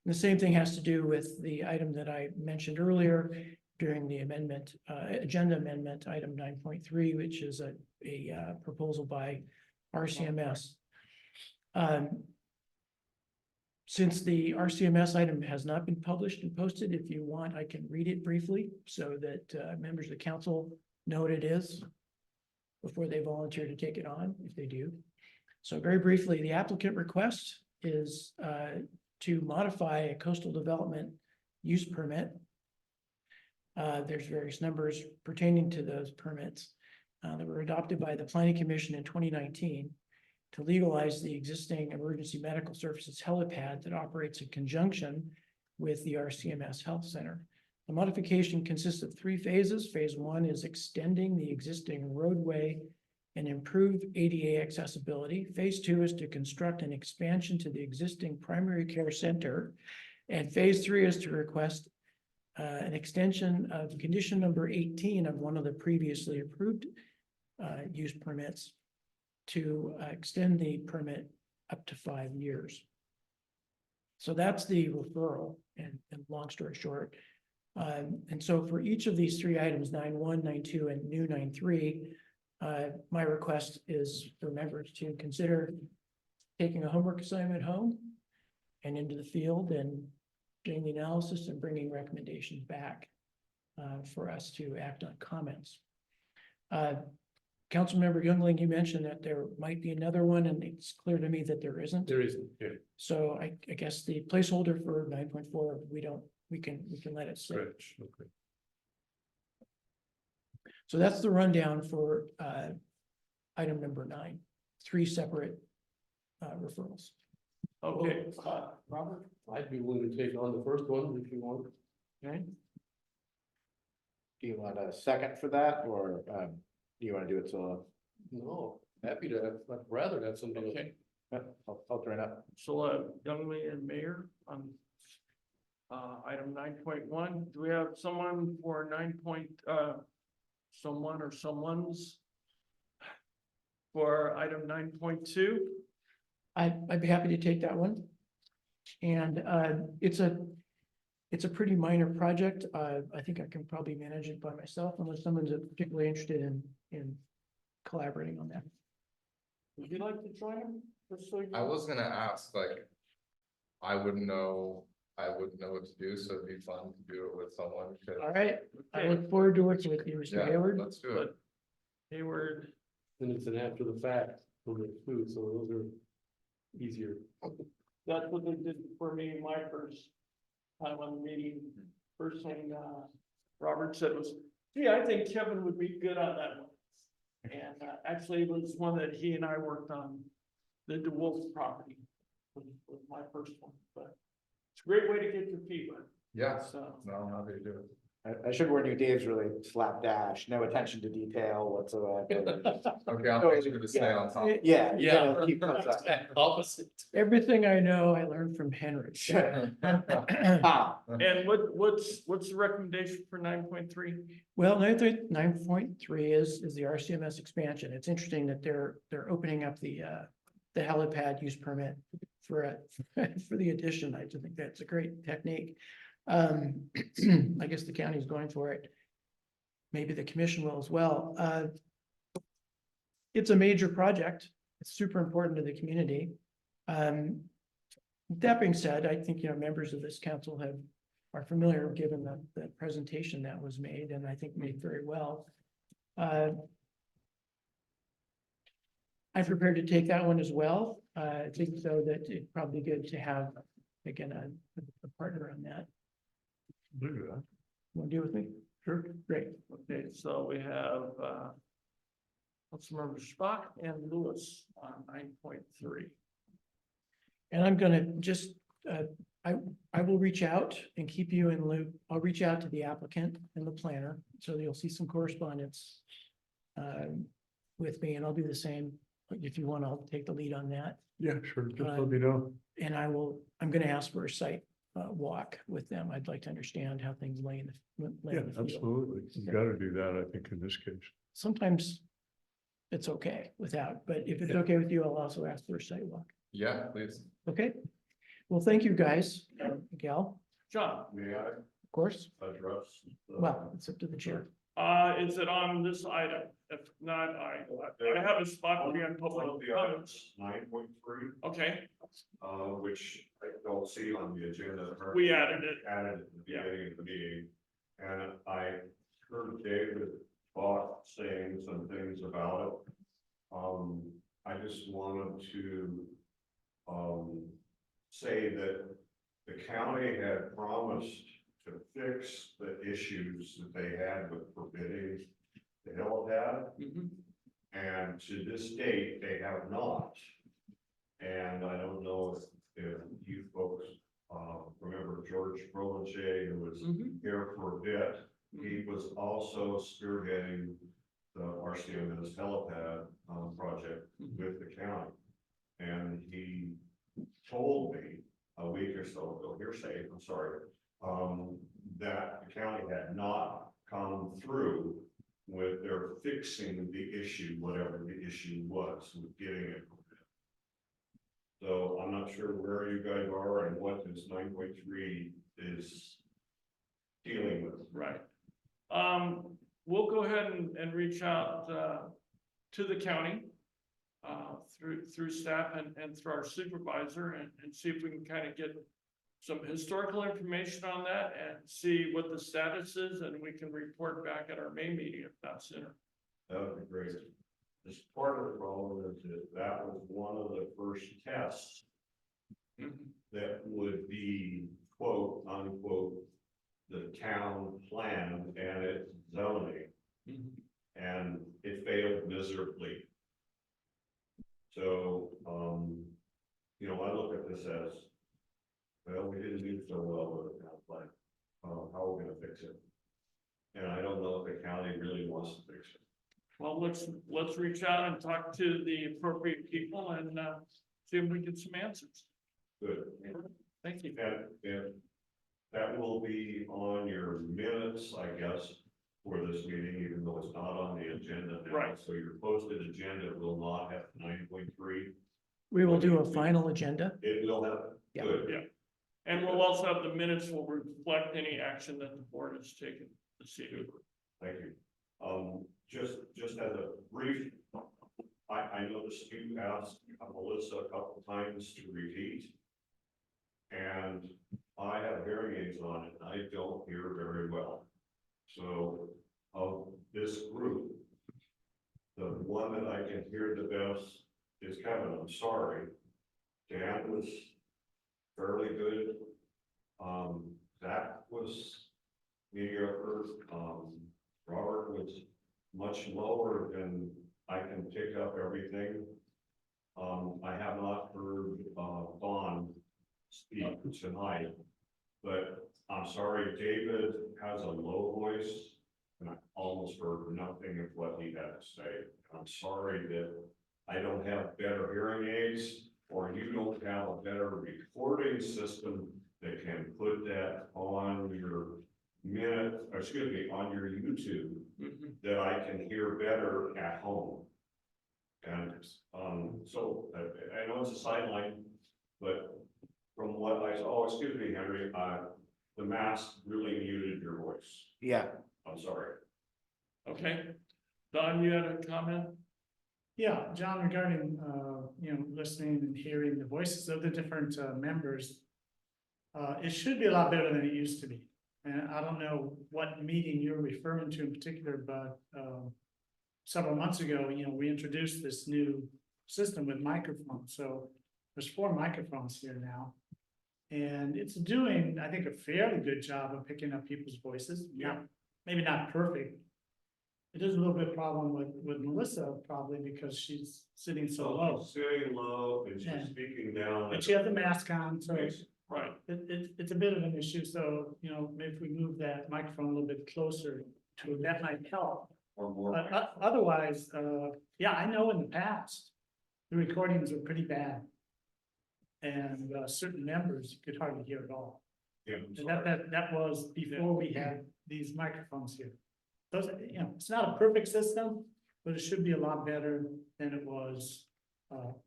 And the same thing has to do with the item that I mentioned earlier during the amendment, agenda amendment, item 9.3, which is a proposal by RCMS. Since the RCMS item has not been published and posted, if you want, I can read it briefly so that members of the council know what it is before they volunteer to take it on, if they do. So very briefly, the applicant request is to modify a coastal development use permit. There's various numbers pertaining to those permits that were adopted by the Planning Commission in 2019 to legalize the existing emergency medical services helipad that operates in conjunction with the RCMS Health Center. The modification consists of 3 phases. Phase 1 is extending the existing roadway and improve ADA accessibility. Phase 2 is to construct an expansion to the existing primary care center. And phase 3 is to request an extension of condition number 18 of one of the previously approved use permits to extend the permit up to 5 years. So that's the referral, and long story short. And so for each of these 3 items, 9.1, 9.2, and new 9.3, my request is for members to consider taking a homework assignment home and into the field and doing the analysis and bringing recommendations back for us to act on comments. Councilmember Youngling, you mentioned that there might be another one, and it's clear to me that there isn't. There isn't, yeah. So I guess the placeholder for 9.4, we can let it sit. Stretch, okay. So that's the rundown for item number 9, 3 separate referrals. Okay, Robert? I'd be willing to take on the first one if you want. Okay. Do you want a second for that, or do you want to do it till? No, happy to have, I'd rather have somebody. okay. I'll turn up. So, Youngman and Mayor on item 9.1. Do we have someone for someone or someone's for item 9.2? I'd be happy to take that one. And it's a pretty minor project. I think I can probably manage it by myself unless someone's particularly interested in collaborating on that. Would you like to join him? I was gonna ask, like, I wouldn't know what to do, so it'd be fun to do it with someone. 'Cause- All right, I Okay. look forward to working with you, Mr. Yeah, Hayward. let's do it. Hayward, And it's an after the fact, food, so those are easier. that's what they did for me my first time on the meeting. First thing Robert said was, gee, I think Kevin would be good on that one. And actually it was one that he and I worked on, the DeWolf property was my first one, but it's a great way to get your feet wet. Yeah, So, no, I'm happy to do it. I should warn you, Dave's really slapdash, no attention to detail whatsoever. Okay, I'll make sure to stay on top. Yeah. you Yeah. gotta keep those up. Opposite. Everything I know, I learned from Henry. Ah, and what's the recommendation for 9.3? Well, 9.3 is the RCMS expansion. It's interesting that they're opening up the helipad use permit for for the addition. I just think that's a great technique. I guess the county's going for it. Maybe the commission will as well. It's a major project. It's super important to the community. That being said, I think, members of this council are familiar, given the presentation that was made, and I think made very well. I'm prepared to take that one as well. I think so that it's probably good to have, again, a partner on that. Do that. Want to do it with me? Sure. Great. Okay, so we have Councilmember Spock and Lewis on 9.3. And I'm gonna just, I will reach out and keep you in loop. I'll reach out to the applicant and the planner, so you'll see some correspondence with me, and I'll do the same. If you want, I'll take the lead on that. Yeah, sure, just let me know. And I'm gonna ask for a site walk with them. I'd like to understand how things lay in the. lay Yeah, in the field. absolutely. You gotta do that, I think, in this case. Sometimes it's okay without, but if it's okay with you, I'll also ask for a sidewalk. Yeah, please. Okay? Well, thank you, guys. Gal, John, May I of course. address? Well, it's up to the chair. is it on this item? If not, I have a spot for you on public comments. 9.3, Okay, which I don't see on the agenda. we added it. Added at the beginning of the meeting. And I heard David Bach saying some things about it. I just wanted to say that the county had promised to fix the issues that they had with forbidding the helipad. Mhm. And to this date, they have not. And I don't know if you folks remember George Rolanche, who was Mhm. here for a bit. He was also spearheading the RCMS helipad project with the county. And he told me a week or so ago, hearsay, I'm sorry, that the county had not come through with their fixing the issue, whatever the issue was with getting it. So I'm not sure where you guys are and what this 9.3 is dealing with. Right. We'll go ahead and reach out, to the county, through staff and through our supervisor and see if we can kind of get some historical information on that and see what the status is, and we can report back at our May meeting if not sooner. That would be great. This part of the problem is that was one of the first tests that would be quote unquote the town plan and its zoning, and it failed miserably. So, I look at this as, well, we didn't do so well with the town plan. How are we gonna fix it? And I don't know if the county really wants to fix it. Well, let's reach out and talk to the appropriate people and, see if we get some answers. Good. Thank you. And that will be on your minutes, I guess, for this meeting, even though it's not on the agenda now. Right. So your posted agenda will not have 9.3. We will do a final agenda. It will have, Yeah. good. Yeah. And we'll also have the minutes will reflect any action that the board has taken this evening. Thank you. Just as a brief, I noticed you asked Melissa a couple times to repeat. And I have hearing aids on it, and I don't hear very well. So of this group, the one that I can hear the best is Kevin. I'm sorry. Dan was fairly good. Zach was mediocre. Robert was much lower than I can pick up everything. I have not heard Vaughn speak tonight, but I'm sorry, David has a low voice, and I almost heard nothing of what he had to say. I'm sorry that I don't have better hearing aids, or you don't have a better recording system that can put that on your on your YouTube, that I can hear better at home. And so I know it's a sideline, but from what I saw, excuse me, Henry, the mask really muted your voice. Yeah. I'm sorry. Okay. Don, you had a comment? Yeah, John, regarding, listening and hearing the voices of the different members. It should be a lot better than it used to be. And I don't know what meeting you're referring to in particular, but several months ago, we introduced this new system with microphones. So there's 4 microphones here now. And it's doing, I think, a fairly good job of picking up people's voices. Yeah. Maybe not perfect. It is a little bit problem with Melissa, probably because she's sitting so low. Sitting low and she's Yeah. speaking down. And she has the mask on, so Right. it's a bit of an issue. So, maybe if we move that microphone a little bit closer to, that might help. Or more. But otherwise, I know in the past, the recordings were pretty bad. And certain members you could hardly hear at all. And that was before we had these microphones here. Those, it's not a perfect system, but it should be a lot better than it was,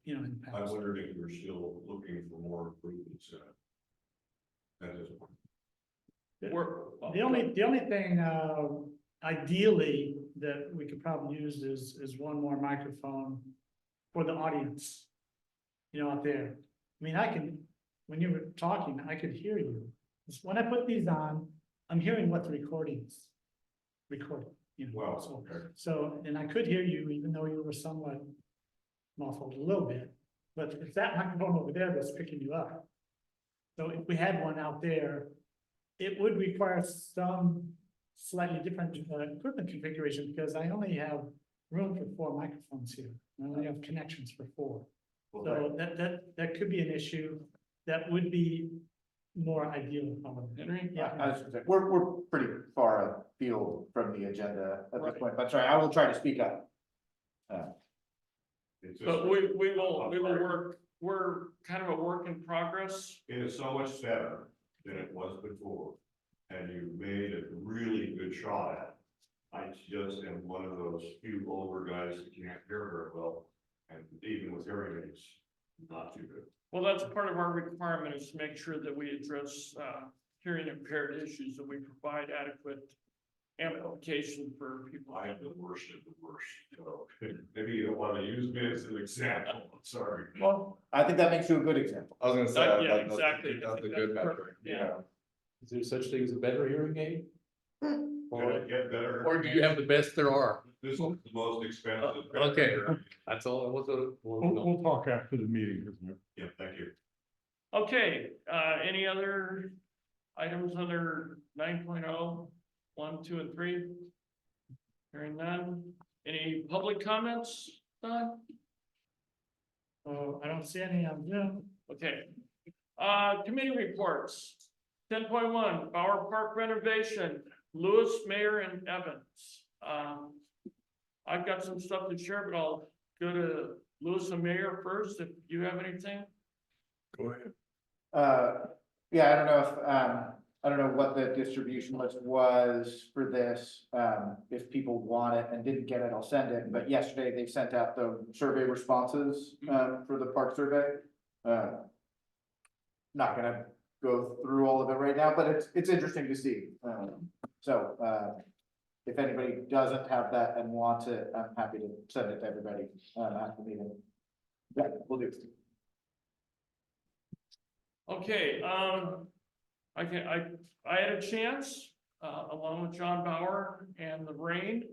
in the I past. wondered if you're still looking for more improvements in it. That is. The only thing, ideally, that we could probably use is one more microphone for the audience. Out there. I mean, when you were talking, I could hear you. When I put these on, I'm hearing what the recording's recording, Wow, so. okay. So, and I could hear you even though you were somewhat muffled a little bit, but it's that microphone over there that's picking you up. So if we had one out there, it would require some slightly different equipment configuration because I only have room for 4 microphones here. I only have connections for 4. So that could be an issue that would be more ideal. Henry? Yeah. We're pretty far afield from the agenda at this point, but sorry, I will try to speak up. But we will work, we're kind of a work in progress. It is so much better than it was before, and you made a really good shot at it. I just am one of those few older guys that can't hear very well, and even with hearing aids, not too good. Well, that's part of our requirement is to make sure that we address hearing impaired issues, that we provide adequate amplification for people. I am the worst of the worst, so maybe you don't want to use me as an example, I'm sorry. Well, I think that makes you a good example. I was gonna say. yeah, that's- exactly. That's a good metric, Yeah. Is there such thing as a better hearing aid? Or, Get better. or do you have the best there are? This is the most expensive. Okay. That's all I was. We'll talk after the meeting, isn't it? Yeah, thank you. Okay, any other items under 9.0, 1, 2, and 3? Hearing none. Any public comments, Don? So I don't see any on Zoom. Okay. Committee reports. 10.1, Bauer Park renovation, Lewis, Mayor, and Evans. I've got some stuff to share, but I'll go to Lewis and Mayor first, if you have anything. Go ahead. Yeah, I don't know if, I don't know what the distribution list was for this. If people want it and didn't get it, I'll send it, but yesterday they sent out the survey responses, for the park survey. Not gonna go through all of it right now, but it's interesting to see. If anybody doesn't have that and wants it, I'm happy to send it to everybody, after the meeting. Yeah, we'll do. Okay, I had a chance, along with John Bauer and the rain.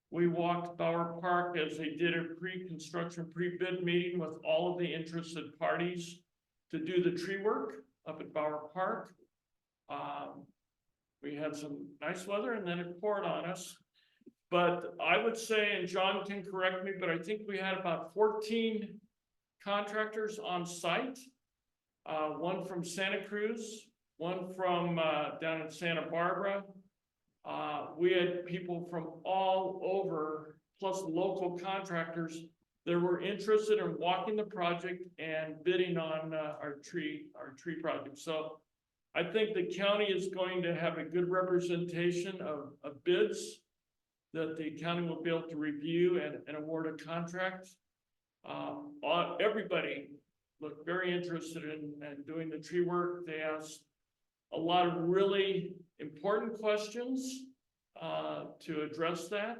We walked Bauer Park as they did a pre-construction, pre-bid meeting with all of the interested parties to do the tree work up at Bauer Park. We had some nice weather and then it poured on us. But I would say, and John can correct me, but I think we had about 14 contractors on site. One from Santa Cruz, one from down in Santa Barbara. We had people from all over, plus local contractors that were interested in walking the project and bidding on our tree project. So I think the county is going to have a good representation of bids that the county will be able to review and award a contract. Everybody looked very interested in doing the tree work. They asked a lot of really important questions to address that.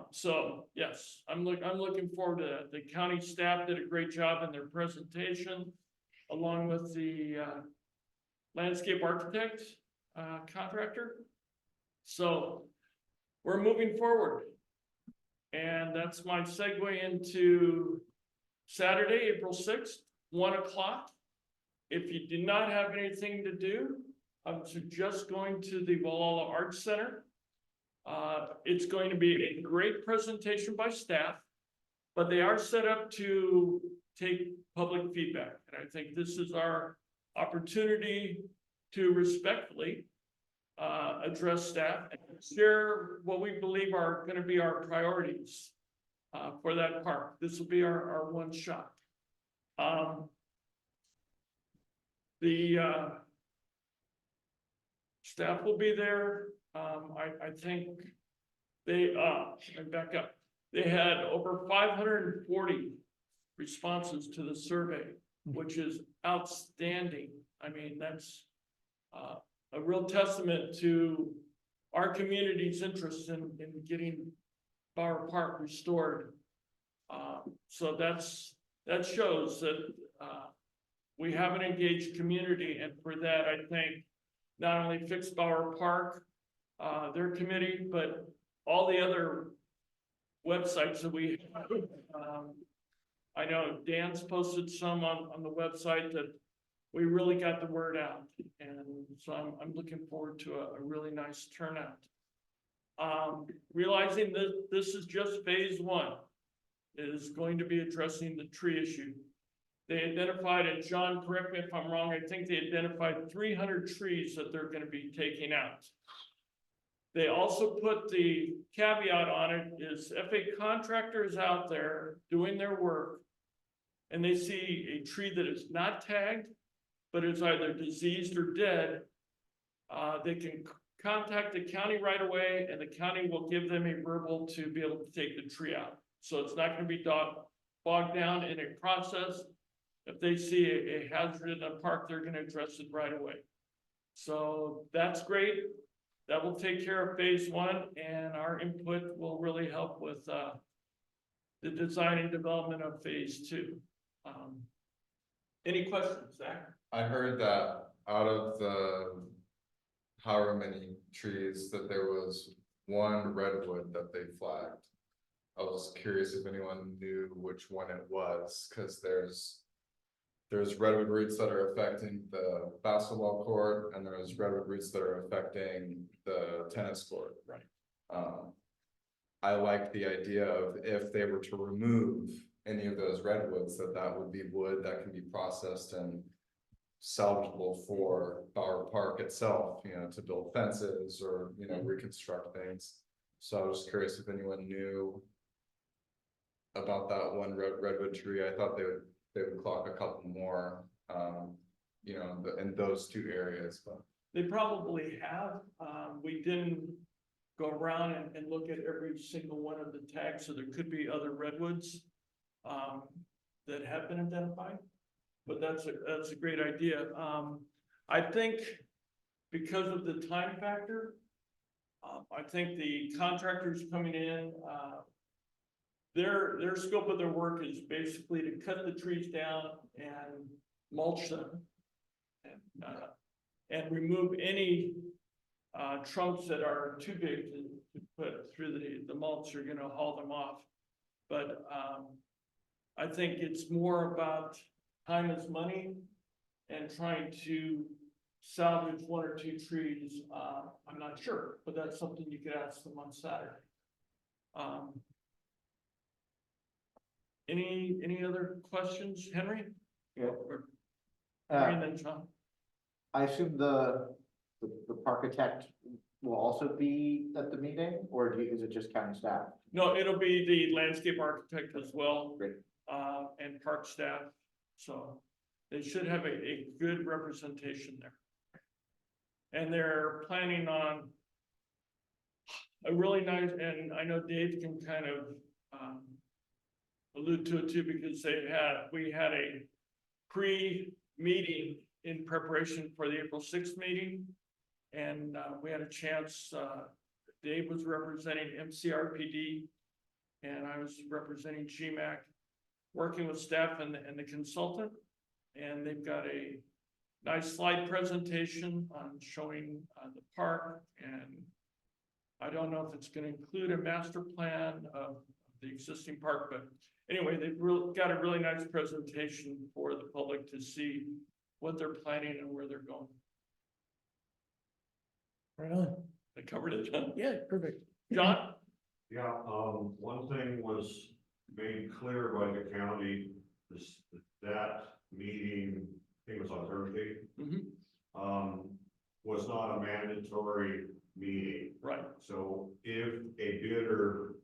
So yes, I'm looking forward to that. The county staff did a great job in their presentation, along with the landscape architect contractor. So we're moving forward. And that's my segue into Saturday, April 6th, 1 o'clock. If you do not have anything to do, I would suggest going to the Wallala Arts Center. It's going to be a great presentation by staff, but they are set up to take public feedback. And I think this is our opportunity to respectfully address staff and share what we believe are going to be our priorities for that park. This will be our one shot. The Staff will be there. I think they, I back up. They had over 540 responses to the survey, which is outstanding. I mean, that's a real testament to our community's interest in getting Bower Park restored. So that shows that we have an engaged community, and for that, I think not only Fix Bower Park, their committee, but all the other websites that we have. I know Dan's posted some on the website that we really got the word out, and so I'm looking forward to a really nice turnout. Realizing that this is just phase one, it is going to be addressing the tree issue. They identified, and John, correct me if I'm wrong, I think they identified 300 trees that they're going to be taking out. They also put the caveat on it is if a contractor is out there doing their work and they see a tree that is not tagged, but is either diseased or dead, they can contact the county right away, and the county will give them a verbal to be able to take the tree out. So it's not going to be bogged down in a process. If they see a hazard in a park, they're going to address it right away. So that's great. That will take care of phase one, and our input will really help with the design and development of phase two. Any questions, Zach? I heard that out of the however many trees, that there was one redwood that they flagged. I was curious if anyone knew which one it was, because there's redwood roots that are affecting the basketball court, and there's redwood roots that are affecting the tennis court. Right. I like the idea of if they were to remove any of those redwoods, that would be wood that can be processed and salvageable for Bower Park itself, you know, to build fences or, you know, reconstruct things. So I was curious if anyone knew about that one redwood tree. I thought they would clock a couple more, you know, in those two areas, but. They probably have. We didn't go around and look at every single one of the tags, so there could be other redwoods that have been identified. But that's a great idea. I think because of the time factor, I think the contractors coming in, their scope of their work is basically to cut the trees down and mulch them, and remove any trunks that are too big to put through the mulch. You're going to haul them off. But I think it's more about time is money and trying to salvage one or two trees. I'm not sure, but that's something you could ask them on Saturday. Any other questions, Henry? Yeah. Henry and then John. I assume the architect will also be at the meeting, or is it just county staff? No, it'll be the landscape architect as well. Great. And park staff. So they should have a good representation there. And they're planning on a really nice, and I know Dave can kind of allude to it too, because we had a pre-meeting in preparation for the April 6th meeting. And we had a chance, Dave was representing MCRPD and I was representing GMAC, working with staff and the consultant. And they've got a nice slide presentation on showing the park. And I don't know if it's going to include a master plan of the existing park, but anyway, they've got a really nice presentation for the public to see what they're planning and where they're going. Right on. I covered it, John. Yeah, perfect. John? Yeah, one thing was made clear by the county, that meeting, I think it was on Thursday. Was not a mandatory meeting. Right. So if a bidder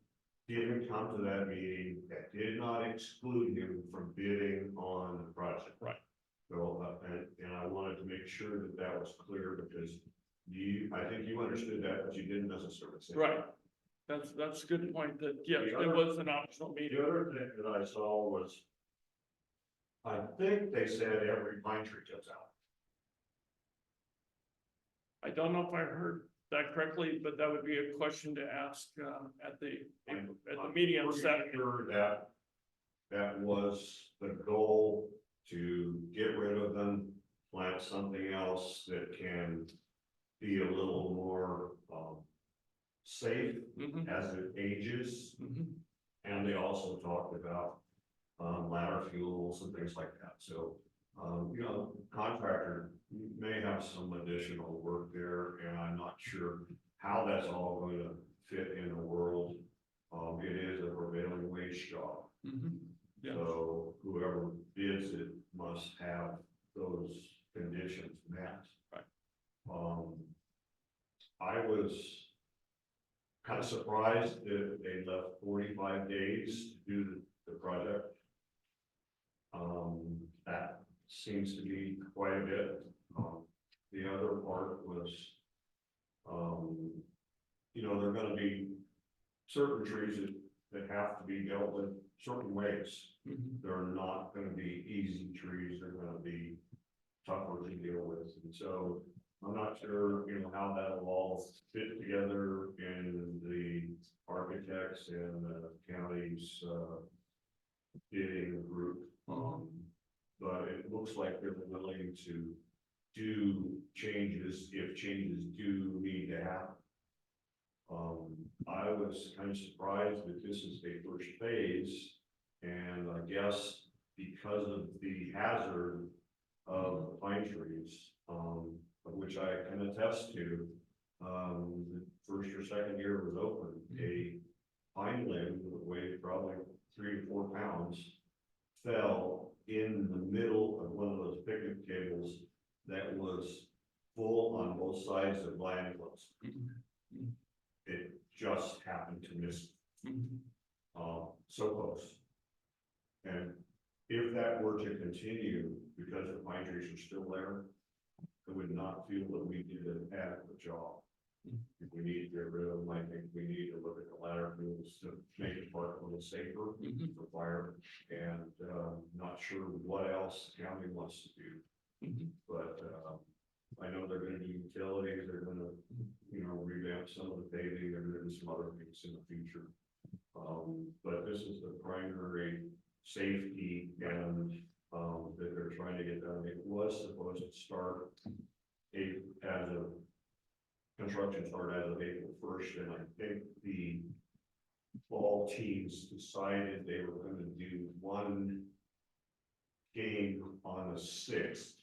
didn't come to that meeting, that did not exclude him from bidding on the project. Right. So, and I wanted to make sure that was clear, because I think you understood that, but you didn't necessarily say. Right. That's a good point that, yes, The it other- was an optional meeting. The other thing that I saw was, I think they said every pine tree goes out. I don't know if I heard that correctly, but that would be a question to ask, at the meeting on I'm pretty Saturday. sure that that was the goal, to get rid of them, plant something else that can be a little more, safe Mhm, as it ages. mhm. And they also talked about, ladder fuels and things like that, so, you know, contractor may have some additional work there, and I'm not sure how that's all going to fit in the world. It is a prevailing wage job, Mhm. Yeah. so whoever bids it must have those conditions met. Right. I was kind of surprised that they left 45 days to do the project. That seems to be quite a bit. The other part was, you know, there are gonna be certain trees that have to be dealt with certain ways. Mhm. They're not gonna be easy trees, they're gonna be tougher to deal with, and so I'm not sure, you know, how that'll all fit together in the architects and the county's, bidding group. But it looks like they're willing to do changes if changes do need to happen. I was kind of surprised that this is the first phase, and I guess because of the hazard of pine trees, of which I can attest to, the first or second year it was open, a pine limb that weighed probably 3 to 4 pounds fell in the middle of one of those picnic tables that was full on both sides of land close. It just happened to miss, so close. And if that were to continue, because the pine trees are still there, I would not feel that we did an adequate job. If we need to get rid of them, I think we need to look at the ladder fuels to make the park a little safer for fire. And, not sure what else the county wants to do. But, I know they're gonna do utilities, they're gonna, you know, revamp some of the paving, they're gonna do some other things in the future. But this is the primary safety and, that they're trying to get done. It was supposed to start construction started as of April 1st, and I think the fall teams decided they were gonna do one game on the 6th.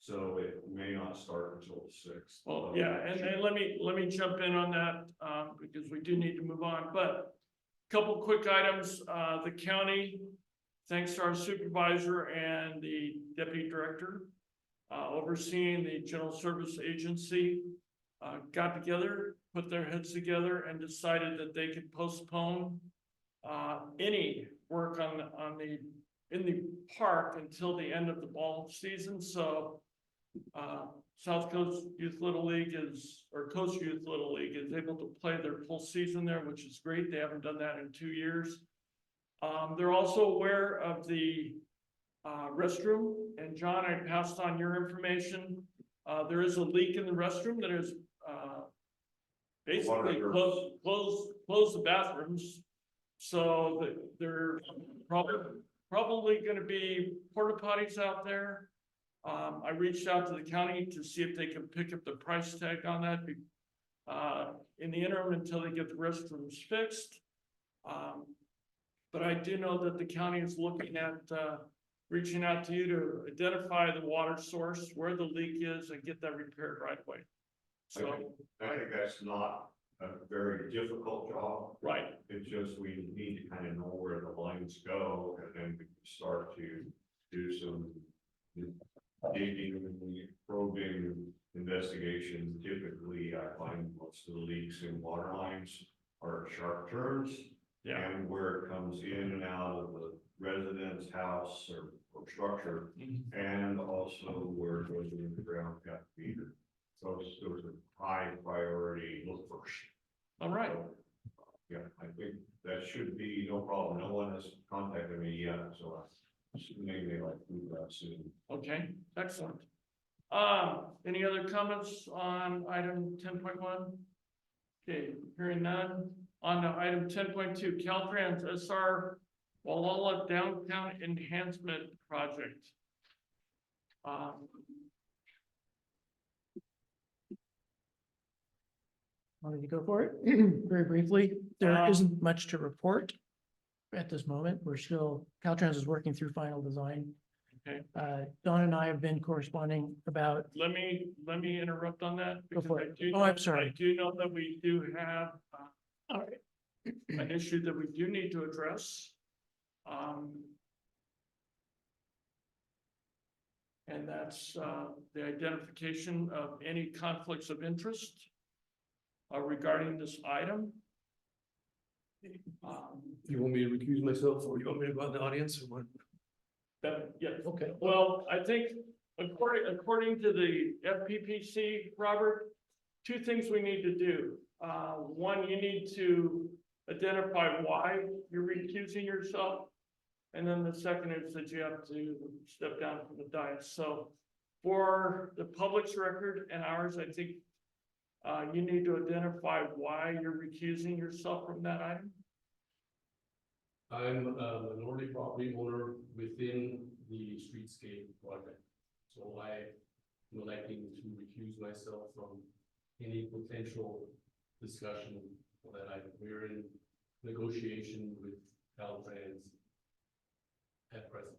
So it may not start until the 6th. Well, yeah, and let me jump in on that, because we do need to move on, but a couple quick items, the county, thanks to our supervisor and the deputy director, overseeing the general service agency, got together, put their heads together and decided that they could postpone any work in the park until the end of the ball season. So South Coast Youth Little League or Coast Youth Little League is able to play their full season there, which is great. They haven't done that in 2 years. They're also aware of the restroom, and John, I passed on your information. There is a leak in the restroom that is basically close the bathrooms, so that they're probably gonna be porta potties out there. I reached out to the county to see if they can pick up the price tag on that, in the interim until they get the restrooms fixed. But I do know that the county is looking at, reaching out to you to identify the water source, where the leak is, and get that repaired right away. So, I think that's not a very difficult job. right, It's just we need to kind of know where the lines go, and then we can start to do some digging, probing, investigation. Typically, I find most of the leaks in water lines are sharp turns. yeah. And where it comes in and out of the resident's house or structure, Mhm. and also where it goes into the ground got meter. So it was a high priority look first. All right, Yeah, I think that should be no problem. No one has contacted me yet, so maybe they like to do that soon. okay, excellent. Any other comments on item 10.1? Okay, hearing none. On to item 10.2, CalTrans SR Wallala Downtown Enhancement Project. Wanted to go for it very briefly. There Um, isn't much to report at this moment. We're still, Caltrans is working through final design. Okay. Don and I have been corresponding about, Let me interrupt on that. Go because for I it. do Oh, I'm know- sorry. I do know that we do have all right, an issue that we do need to address. And that's the identification of any conflicts of interest regarding this item. You want me to recuse myself or you want me to go in the audience or what? Yes. Okay. Well, I think according to the FPPC, Robert, two things we need to do. One, you need to identify why you're recusing yourself. And then the second is that you have to step down from the dais. So for the public's record and ours, I think you need to identify why you're recusing yourself from that item. I'm a minority property owner within the Steetscape project. So I am electing to recuse myself from any potential discussion that we're in negotiation with CalTrans at present.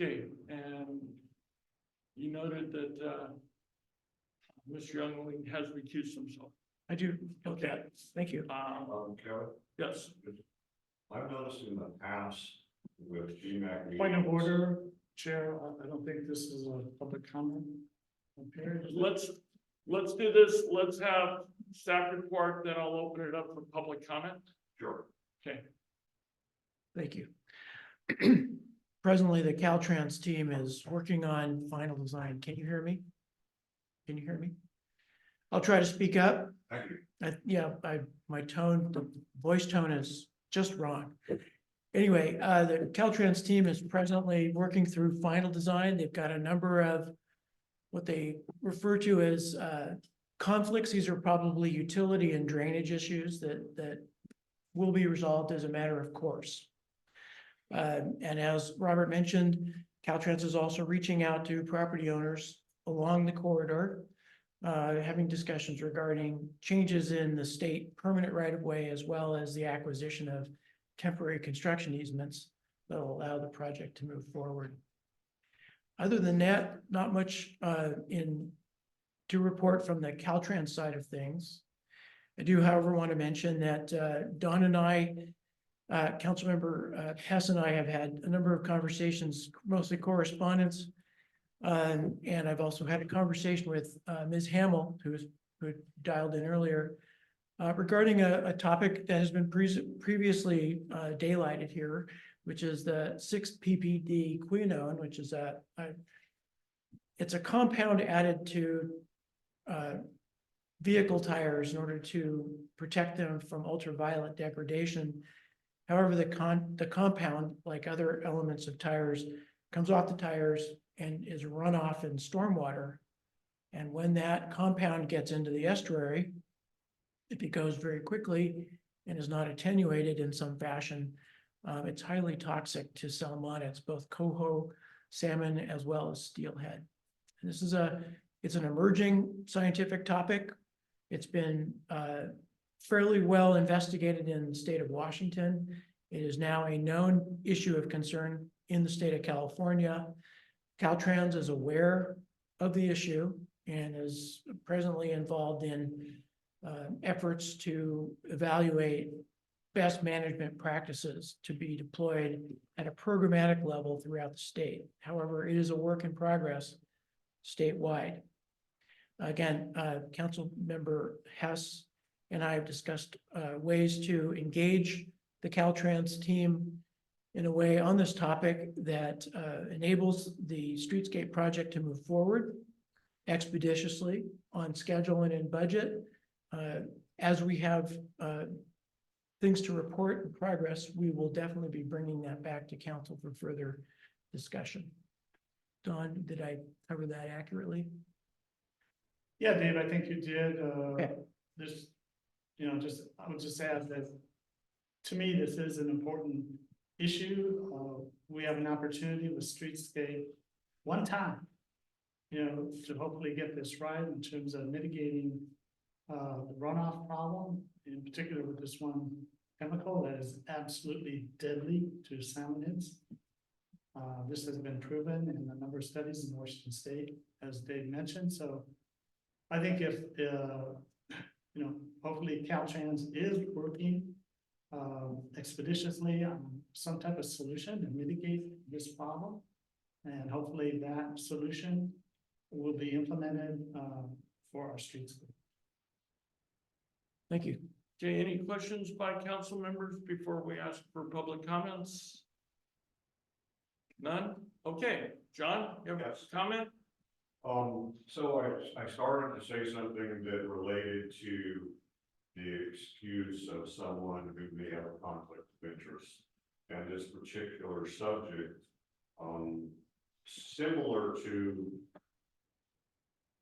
Okay, and you noted that Mr. Youngling has recused himself. I do. Okay, thank you. Kevin, Yes. I've noticed in the past with GMAC. Point of meetings- order, Chair, I don't think this is a public comment. period. Let's do this. Let's have staff report, then I'll open it up for public comment. Sure. Okay. Thank you. Presently, the Caltrans team is working on final design. Can you hear me? Can you hear me? I'll try to speak up. Thank you. My tone, the voice tone is just wrong. Anyway, the Caltrans team is presently working through final design. They've got a number of what they refer to as conflicts. These are probably utility and drainage issues that will be resolved as a matter of course. And as Robert mentioned, Caltrans is also reaching out to property owners along the corridor, having discussions regarding changes in the state permanent right-of-way, as well as the acquisition of temporary construction easements that will allow the project to move forward. Other than that, not much to report from the Caltrans side of things. I do, however, want to mention that Don and I, Councilmember Hess and I have had a number of conversations, mostly correspondence. And I've also had a conversation with Ms. Hamill, who dialed in earlier, regarding a topic that has been previously daylighted here, which is the 6-ppd quinone, which is it's a compound added to vehicle tires in order to protect them from ultraviolet degradation. However, the compound, like other elements of tires, comes off the tires and is run off in stormwater. And when that compound gets into the estuary, if it goes very quickly and is not attenuated in some fashion, it's highly toxic to salmonids, both coho, salmon, as well as steelhead. And this is it's an emerging scientific topic. It's been fairly well investigated in the state of Washington. It is now a known issue of concern in the state of California. Caltrans is aware of the issue and is presently involved in efforts to evaluate best management practices to be deployed at a programmatic level throughout the state. However, it is a work in progress statewide. Again, Council Member Hess and I have discussed ways to engage the Caltrans team in a way on this topic that enables the Streetscape project to move forward expeditiously on schedule and in budget. As we have things to report and progress, we will definitely be bringing that back to council for further discussion. Don, did I cover that accurately? Yeah, Dave, I think you did, Okay. this, I would just add that to me, this is an important issue. We have an opportunity with Streetscape one time, to hopefully get this right in terms of mitigating the runoff problem, in particular with this one chemical that is absolutely deadly to salmonids. This has been proven in a number of studies in Washington State, as Dave mentioned, so I think if, hopefully CalTrans is working expeditiously on some type of solution to mitigate this problem. And hopefully that solution will be implemented for our streets. Thank you. Okay, any questions by council members before we ask for public comments? None? Okay, John, you have a comment? So I started to say something that related to the excuse of someone who may have a conflict of interest. And this particular subject, similar to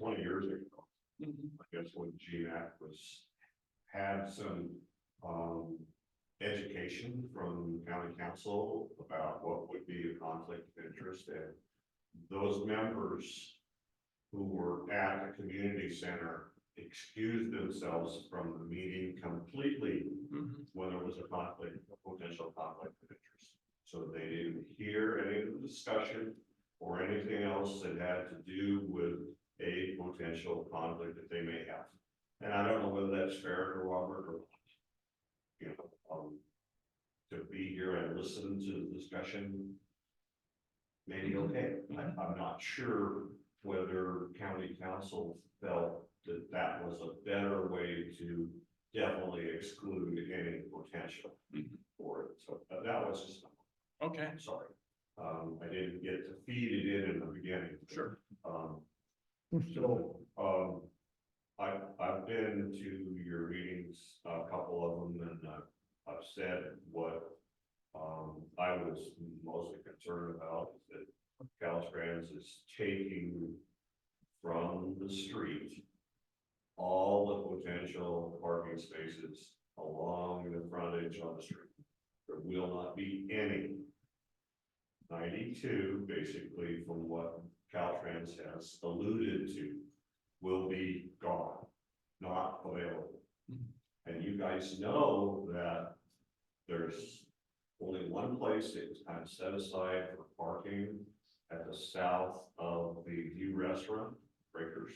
20 years ago, I guess when GMAC had some education from county council about what would be a conflict of interest, and those members who were at the community center excused themselves from the meeting completely when there was a potential conflict of interest. So they didn't hear any of the discussion or anything else that had to do with a potential conflict that they may have. And I don't know whether that's fair to Robert or to be here and listen to the discussion. Maybe okay. I'm not sure whether county council felt that that was a better way to definitely exclude any potential for it. So that was just, Okay, sorry. I didn't get to feed it in the beginning. sure. I've been to your meetings, a couple of them, and I've said what I was mostly concerned about is that CalTrans is taking from the street all the potential parking spaces along the frontage on the street. There will not be any. 92, basically, from what CalTrans has alluded to, will be gone, not available. And you guys know that there's only one place that is kind of set aside for parking at the south of the View Restaurant, Breakers.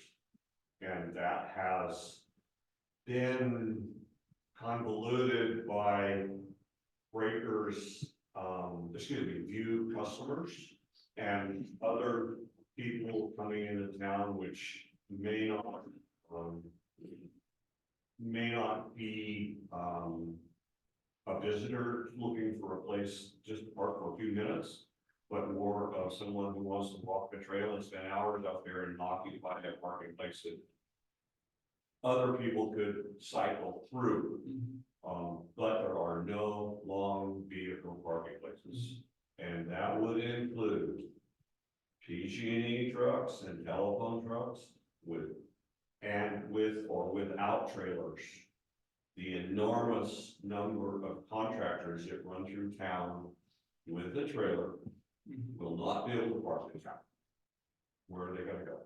And that has been convoluted by Breakers, View customers and other people coming into town, which may not be a visitor looking for a place just to park for a few minutes, but more of someone who wants to walk the trail and spend hours out there and occupy a parking place that other people could cycle through. But there are no long vehicle parking places, and that would include PG&E trucks and telephone trucks with or without trailers. The enormous number of contractors that run through town with a trailer will not be able to park in town. Where are they gonna go?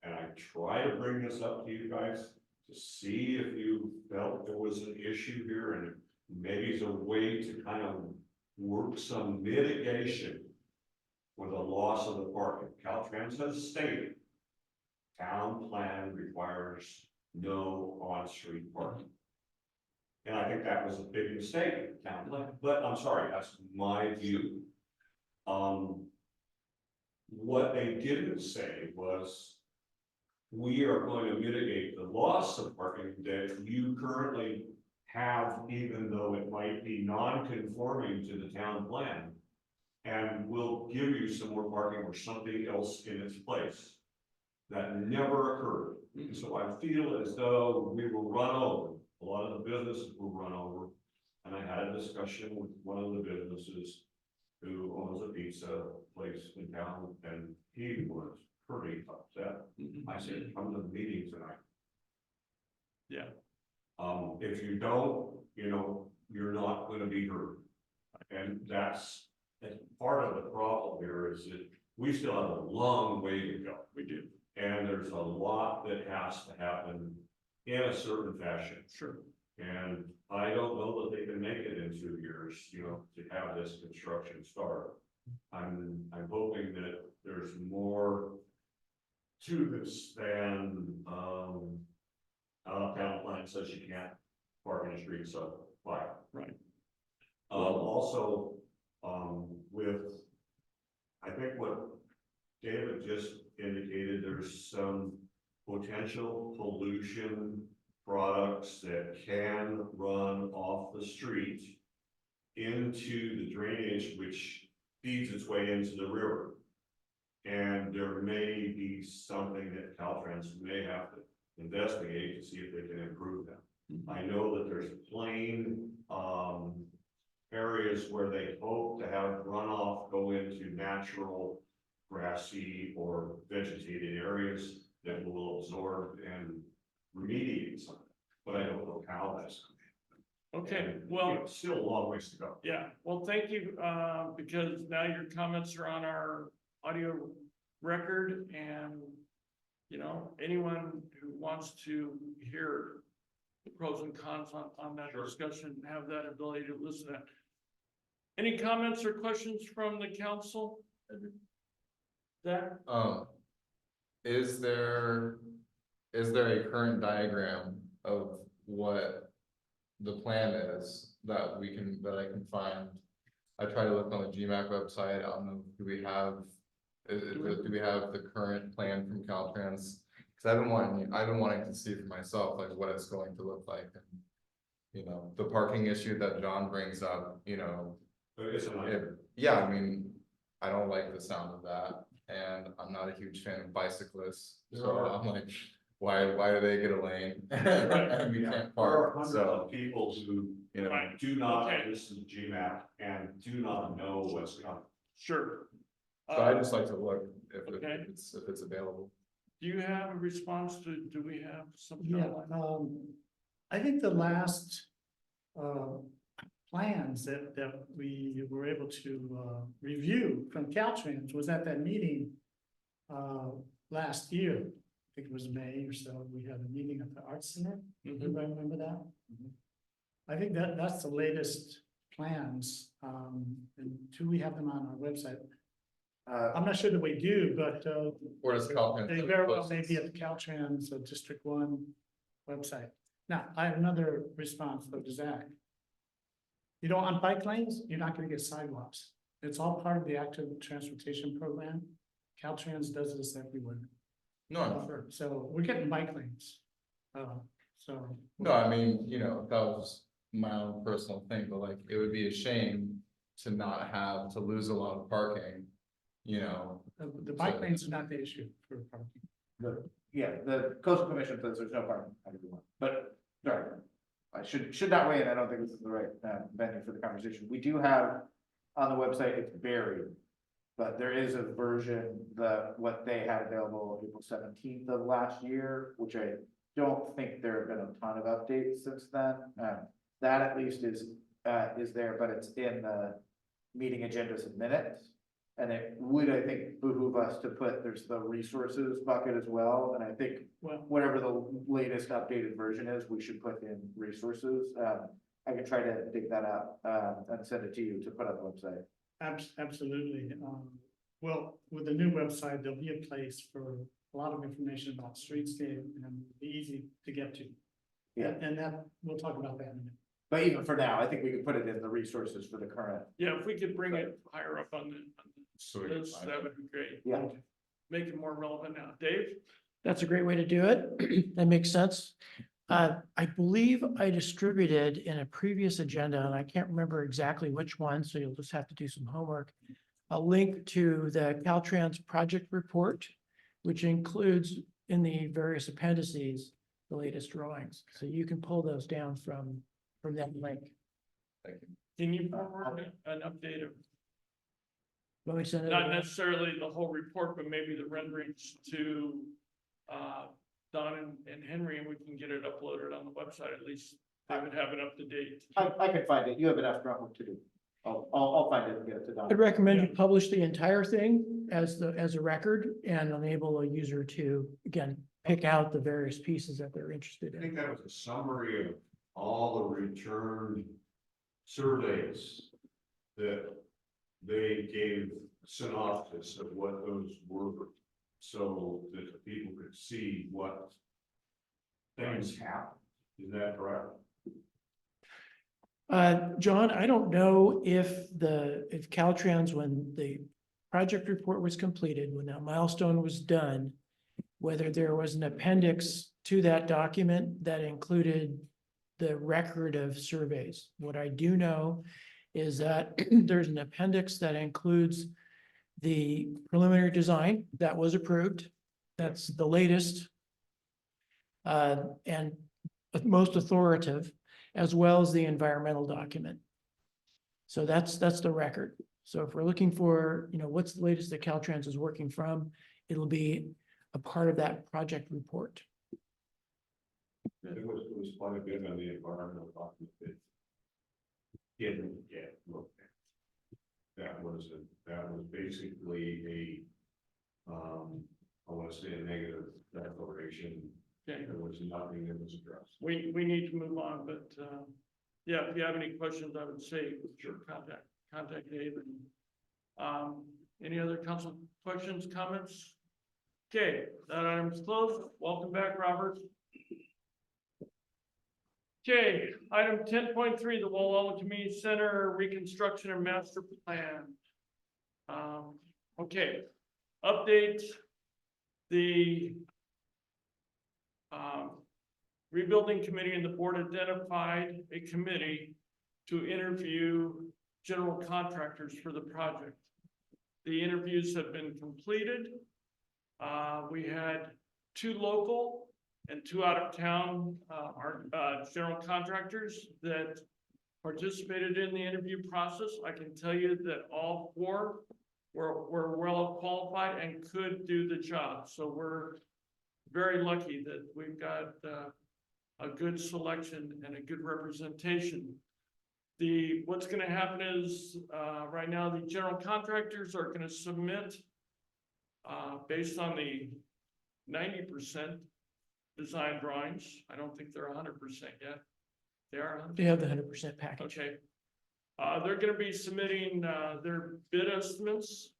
And I try to bring this up to you guys to see if you felt there was an issue here, and maybe it's a way to kind of work some mitigation for the loss of the parking. CalTrans has stated town plan requires no on-street parking. And I think that was a big mistake in the town plan, but I'm sorry, that's my view. What they didn't say was, we are going to mitigate the loss of parking that you currently have, even though it might be non-conforming to the town plan. And we'll give you some more parking or something else in its place. That never occurred. And so I feel as though we were run over. A lot of the businesses were run over. And I had a discussion with one of the businesses who owns a pizza place in town, and he was pretty upset. I said, come to the meeting tonight. Yeah. If you don't, you know, you're not gonna be heard. And that's part of the problem here is that we still have a long way to go. We do. And there's a lot that has to happen in a certain fashion. Sure. And I don't know that they can make it in 2 years, you know, to have this construction start. I'm hoping that there's more to this than, town plan says you can't park in the street, so why? Right. Also, with, I think what David just indicated, there's some potential pollution products that can run off the street into the drainage, which feeds its way into the river. And there may be something that CalTrans may have to investigate to see if they can improve that. I know that there's plain, areas where they hope to have runoff go into natural grassy or vegetated areas that will absorb and remediate some of it, but I don't know how that's going to happen. Okay, And, well, you know, still a long ways to go. yeah, well, thank you, because now your comments are on our audio record, and, you know, anyone who wants to hear the pros and cons on that discussion, have that ability to listen to that. Any comments or questions from the council? Zach? Is there a current diagram of what the plan is that I can find? I try to look on the GMAC website. I don't know, do we have the current plan from CalTrans? Cause I've been wanting to see for myself, like what it's going to look like. And, you know, the parking issue that John brings up, you know, yeah, I mean, I don't like the sound of that, and I'm not a huge fan of bicyclists, so I'm like, why do they get a lane? And we can't There are park, hundreds so, of people who you know, do not Okay. listen to GMAC and do not know what's coming. Sure. so I just like to look if Okay. it's available. Do you have a response to, do we have some? Yeah, I think the last, plans that we were able to, review from CalTrans was at that meeting, last year. I think it was May or so, we had a meeting at the Arts Center. Everybody remember that? I think that's the latest plans, and do we have them on our website? I'm not sure that we do, but, Or does CalTrans they very well may be at the Caltrans District 1 website. Now, I have another response though to Zach. You know, on bike lanes, you're not gonna get sidewalks. It's all part of the active transportation program. Caltrans does this everywhere. No, sure. So we're getting bike lanes. So. No, I mean, you know, that was my own personal thing, but like, it would be a shame to not have, to lose a lot of parking, you know. The bike lanes are not the issue for parking. Yeah, the coastal commission says there's no parking on everyone, but, sorry. I should not weigh in, I don't think this is the right venue for the conversation. We do have on the website, it's buried. But there is a version that what they had available April 17th of last year, which I don't think there have been a ton of updates since then. That at least is there, but it's in the meeting agendas and minutes. And it would, I think, behoove us to put, there's the resources bucket as well, and I think whatever the latest updated version is, we should put in resources. I can try to dig that out and send it to you to put on the website. Absolutely. Well, with the new website, there'll be a place for a lot of information about Streetscape and be easy to get to. Yeah. And that, we'll talk about that in a minute. But even for now, I think we could put it in the resources for the current. Yeah, if we could bring it higher up on the list, that would be great. Yeah. Make it more relevant now. Dave? That's a great way to do it. That makes sense. I believe I distributed in a previous agenda, and I can't remember exactly which one, so you'll just have to do some homework. A link to the Caltrans project report which includes in the various appendices, the latest drawings. So you can pull those down from that link. Thank you. Can you forward an update of, Let me send it. not necessarily the whole report, but maybe the renderings to Don and Henry, and we can get it uploaded on the website, at least I would have it up to date. I can find it. You have enough groundwork to do. I'll find it and get it to Don. I'd recommend you publish the entire thing as a record and enable a user to, again, pick out the various pieces that they're interested I think in. that was a summary of all the returned surveys that they gave synopsis of what those were, so that people could see what things happen. Is that correct? John, I don't know if CalTrans, when the project report was completed, when that milestone was done, whether there was an appendix to that document that included the record of surveys. What I do know is that there's an appendix that includes the preliminary design that was approved. That's the latest and most authoritative, as well as the environmental document. So that's the record. So if we're looking for, what's the latest that CalTrans is working from, it'll be a part of that project report. It was quite a bit on the environmental document that didn't get looked at. That was basically I want to say a negative declaration. Okay. There was nothing that was addressed. We need to move on, but yeah, if you have any questions, I would say sure contact Dave. And any other council questions, comments? Okay, that item's closed. Welcome back, Robert. Okay, item 10.3, the Walla Community Center reconstruction and master plan. Okay, update the rebuilding committee and the board identified a committee to interview general contractors for the project. The interviews have been completed. We had 2 local and 2 out of town general contractors that participated in the interview process. I can tell you that all 4 were well qualified and could do the job. So we're very lucky that we've got a good selection and a good representation. What's going to happen is right now the general contractors are going to submit based on the 90% design drawings. I don't think they're 100% yet. They are 100%. They have the 100% package. Okay. They're going to be submitting their bid estimates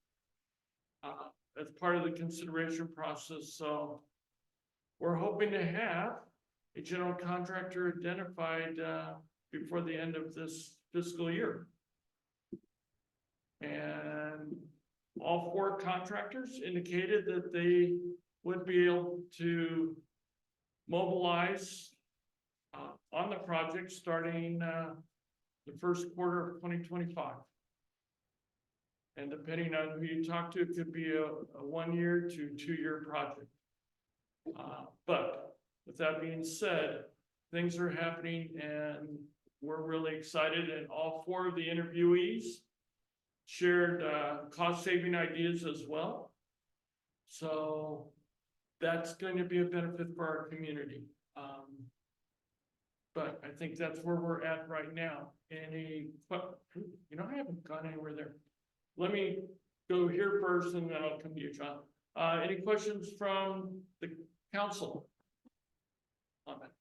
as part of the consideration process. So we're hoping to have a general contractor identified before the end of this fiscal year. And all 4 contractors indicated that they would be able to mobilize on the project starting the first quarter of 2025. And depending on who you talk to, it could be a 1-year to 2-year project. But with that being said, things are happening and we're really excited, and all 4 of the interviewees shared cost-saving ideas as well. So that's going to be a benefit for our community. But I think that's where we're at right now. I haven't gone anywhere there. Let me go here first and then I'll come to you, John. Any questions from the council? On that?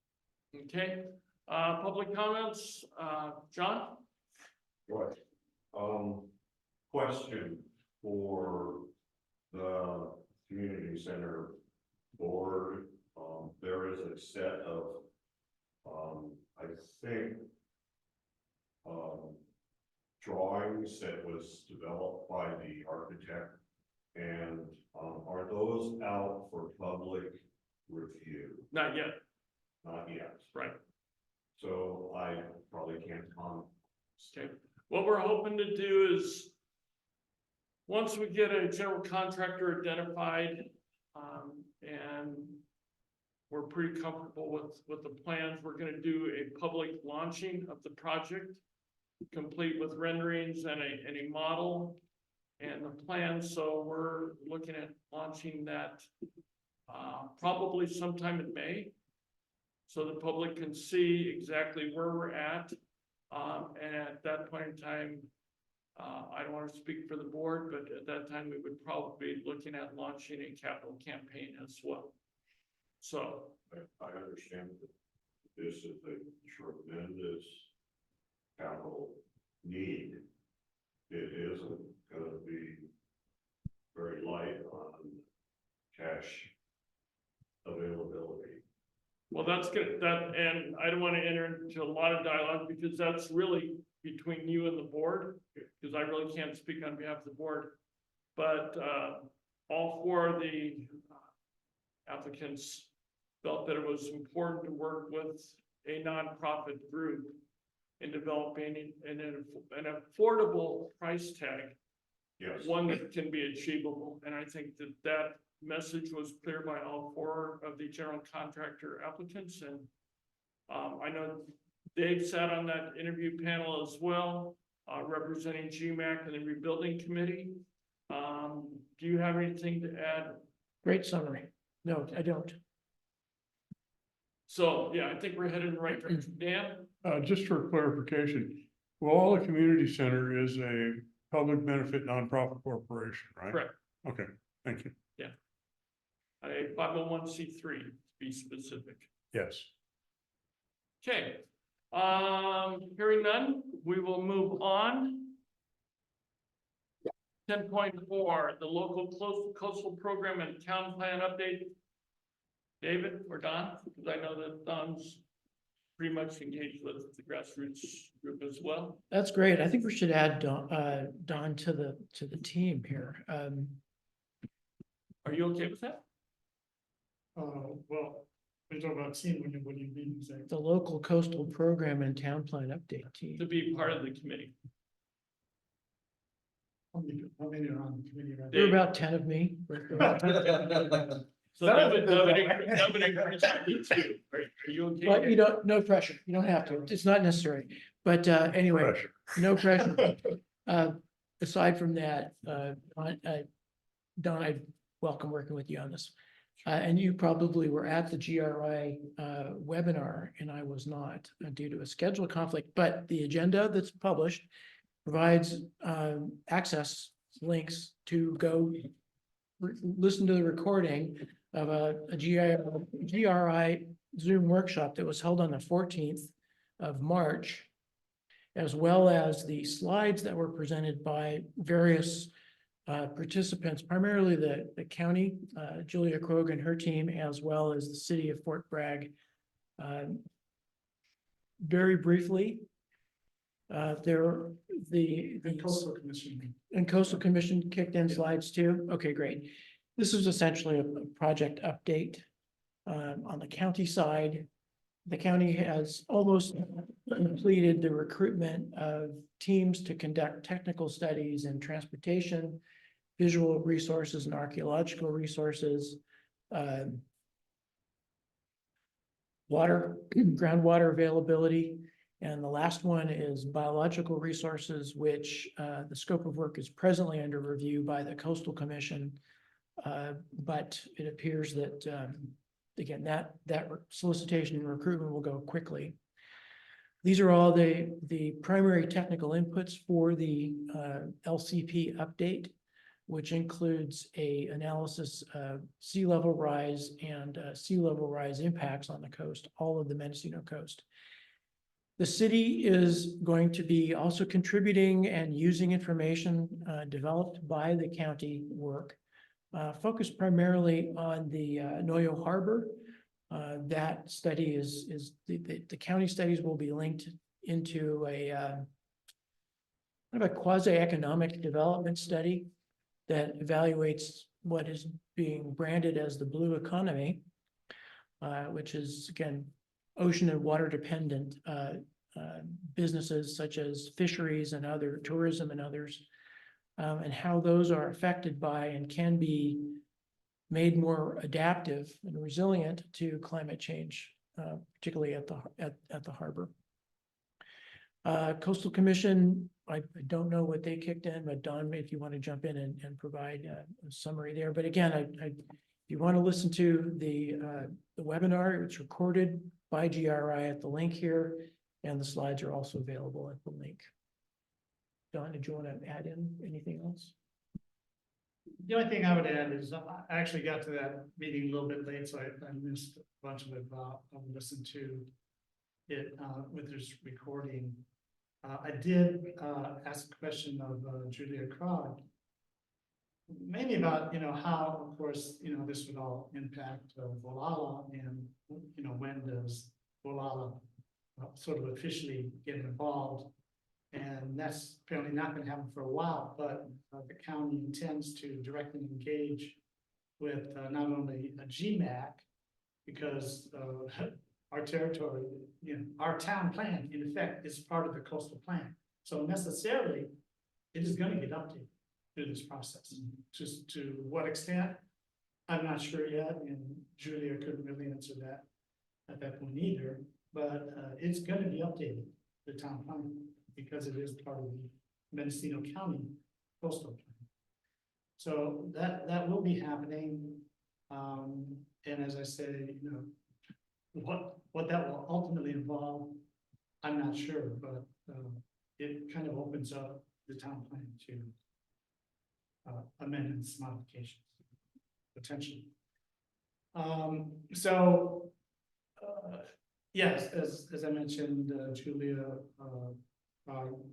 Okay, public comments, John? Right. Question for the community center board. There is a set of, I think, drawings that was developed by the architect. And are those out for public review? Not yet. Not yet. Right. So I probably can't comment. Okay. What we're hoping to do is, once we get a general contractor identified, And we're pretty comfortable with the plans. We're gonna do a public launching of the project, complete with renderings and a model and the plan. So we're looking at launching that probably sometime in May, so the public can see exactly where we're at. And at that point in time, I don't want to speak for the board, but at that time, we would probably be looking at launching a capital campaign as well. So, I understand that this is a tremendous capital need. It isn't gonna be very light on cash availability. well, that's good, and I don't want to enter into a lot of dialogue because that's really between you and the board, because I really can't speak on behalf of the board. But all four of the applicants felt that it was important to work with a nonprofit group in developing an affordable price tag, Yes. one that can be achievable. And I think that message was clear by all four of the general contractor applicants. And I know Dave sat on that interview panel as well, representing GMAC and the rebuilding committee. Do you have anything to add? Great summary. No, I don't. So, yeah, I think we're headed in the right direction. Dan? Just for clarification, well, the community center is a public benefit nonprofit corporation, right? Correct. Okay, thank you. A 501c3 to be specific. Yes. Okay, hearing none, we will move on. 10.4, the local coastal program and town plan update. David or Don, because I know that Don's pretty much engaged with the grassroots group as well. That's great. I think we should add Don to the team here. Are you okay with that? Well, we talk about team, what do you mean, say? The local coastal program and town plan update team. To be part of the committee. How many are on the committee right There are about 10 of me. So that would encourage me too. Are you okay? But you don't, no pressure. You don't have to. It's not necessary. But anyway, Pressure. no pressure. Aside from that, Don, I welcome working with you on this. And you probably were at the GRI webinar, and I was not due to a schedule conflict, but the agenda that's published provides access links to go listen to the recording of a GRI Zoom workshop that was held on the 14th of March, as well as the slides that were presented by various participants, primarily the county, Julia Krog and her team, as well as the city of Fort Bragg. Very briefly, The coastal commission. and Coastal Commission kicked in slides too. Okay, great. This is essentially a project update on the county side. The county has almost completed the recruitment of teams to conduct technical studies in transportation, visual resources and archaeological resources, water, groundwater availability. And the last one is biological resources, which the scope of work is presently under review by the Coastal Commission. But it appears that, again, that solicitation and recruitment will go quickly. These are all the primary technical inputs for the LCP update, which includes a analysis of sea level rise and sea level rise impacts on the coast, all of the Mendocino coast. The city is going to be also contributing and using information developed by the county work, focused primarily on the Noyo Harbor. That study is the county studies will be linked into a kind of a quasi-economic development study that evaluates what is being branded as the blue economy, which is, again, ocean and water dependent businesses such as fisheries and other tourism and others, and how those are affected by and can be made more adaptive and resilient to climate change, particularly at the harbor. Coastal Commission, I don't know what they kicked in, but Don, if you want to jump in and provide a summary there. But again, if you want to listen to the webinar, it's recorded by GRI at the link here, and the slides are also available at the link. Don, did you want to add in anything else? The only thing I would add is I actually got to that meeting a little bit late, so I missed a bunch of it. I'll listen to it with this recording. I did ask a question of Julia Krog, mainly about, how, of course, this would all impact Wolala, and, when does Wolala sort of officially get involved? And that's apparently not going to happen for a while, but the county intends to directly engage with not only a GMAC, because our territory, our town plan, in effect, is part of the coastal plan. So necessarily, it is going to get updated through this process. Just to what extent, I'm not sure yet, and Julia couldn't really answer that at that point either. But it's going to be updated, the town plan, because it is part of the Mendocino County coastal plan. So that will be happening. And as I say, what that will ultimately involve, I'm not sure, but it kind of opens up the town plan to amendments, modifications, potentially. Yes, as I mentioned, Julia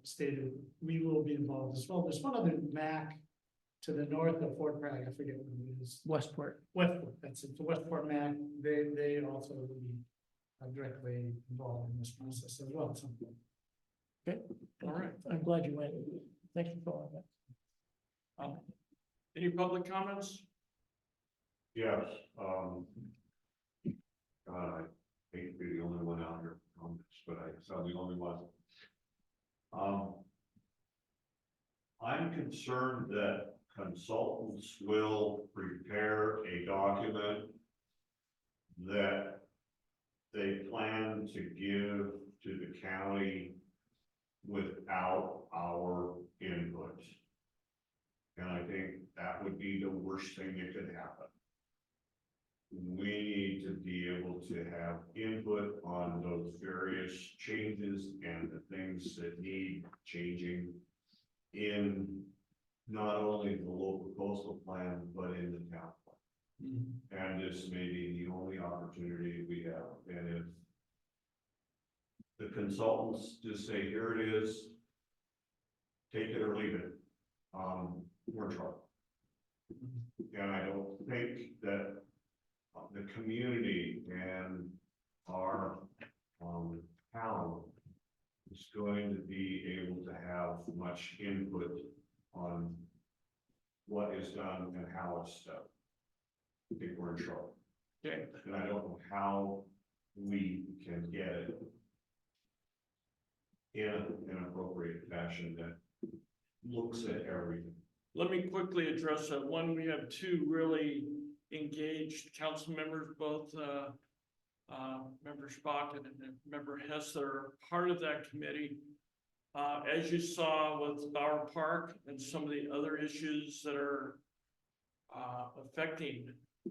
stated, we will be involved as well. There's one other MAC to the north of Fort Bragg. I forget what it is. Westport. Westport, that's it. The Westport MAC, they also will be directly involved in this process as well. So. Okay. All right. I'm glad you went. Thank you for all that. Any public comments? Yes, I hate to be the only one out here on this, but I guess I'm the only one. I'm concerned that consultants will prepare a document that they plan to give to the county without our input. And I think that would be the worst thing that could happen. We need to be able to have input on those various changes and the things that need changing in not only the local coastal plan, but in the town plan. And this may be the only opportunity we have. And if the consultants just say, here it is, take it or leave it, we're in trouble. And I don't think that the community and our town is going to be able to have much input on what is done and how it's done. I think we're in trouble. Okay. And I don't know how we can get it in an appropriate fashion that looks at everything. Let me quickly address that. One, we have two really engaged council members, both Member Spock and Member Hess, that are part of that committee. As you saw with Bower Park and some of the other issues that are affecting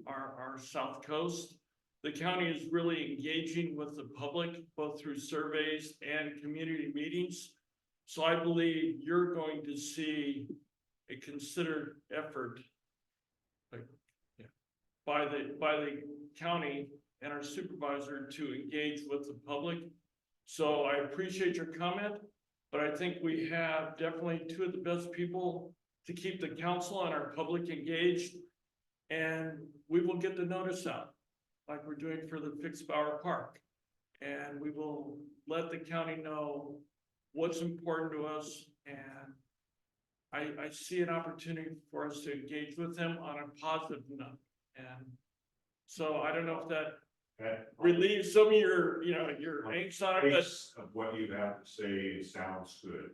our South Coast, the county is really engaging with the public, both through surveys and community meetings. So I believe you're going to see a considered effort by the county and our supervisor to engage with the public. So I appreciate your comment, but I think we have definitely two of the best people to keep the council and our public engaged. And we will get the notice out like we're doing for the Fix Bower Park. And we will let the county know what's important to us. And I see an opportunity for us to engage with them on a positive note. And so I don't know if that relieves some of your, your angst on it, but Of what you have to say sounds good.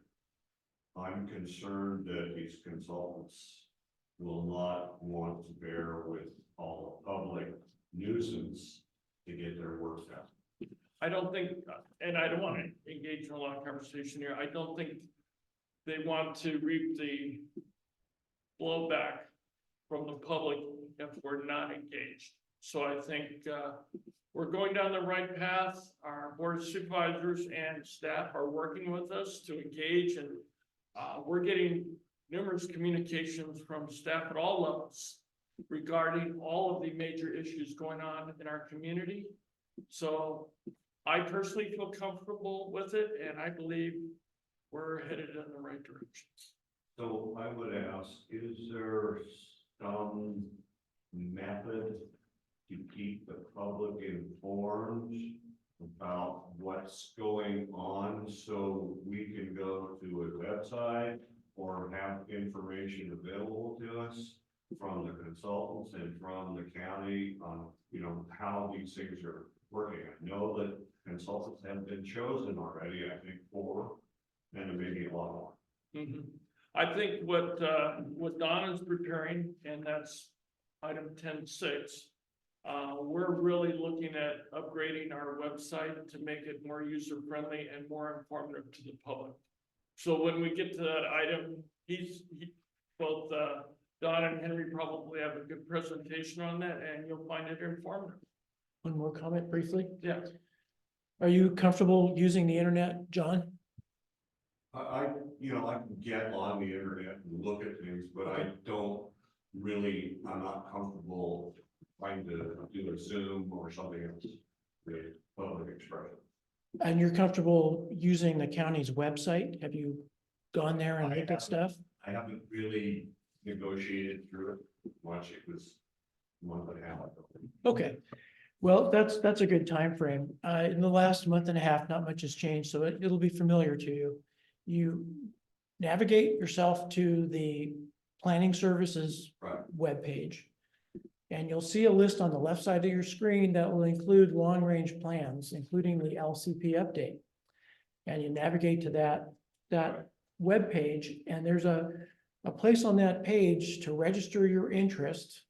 I'm concerned that these consultants will not want to bear with all the public nuisance to get their work done. I don't think, and I don't want to engage in a lot of conversation here, I don't think they want to reap the blowback from the public if we're not engaged. So I think, we're going down the right path. Our board of supervisors and staff are working with us to engage, and we're getting numerous communications from staff at all levels regarding all of the major issues going on in our community. So I personally feel comfortable with it, and I believe we're headed in the right direction. So I would ask, is there some method to keep the public informed about what's going on, so we can go to a website or have information available to us from the consultants and from the county on, you know, how these things are working? I know that consultants have been chosen already, I think 4, and there may be a lot more. Mhm. I think what Don is preparing, and that's item 10.6. We're really looking at upgrading our website to make it more user-friendly and more informative to the public. So when we get to that item, both Don and Henry probably have a good presentation on that, and you'll find it informative. One more comment briefly. Yeah. Are you comfortable using the internet, John? You know, I can get on the internet and look at things, but I don't really, I'm not comfortable trying to do a Zoom or something else, the public expression. And you're comfortable using the county's website? Have you gone there and looked at stuff? I haven't really negotiated through it much. It was a month and a half ago. Okay, well, that's a good time frame. In the last month and a half, not much has changed, so it'll be familiar to you. You navigate yourself to the planning services Right. webpage. And you'll see a list on the left side of your screen that will include long-range plans, including the LCP update. And you navigate to that webpage, and there's a place on that page to register your interest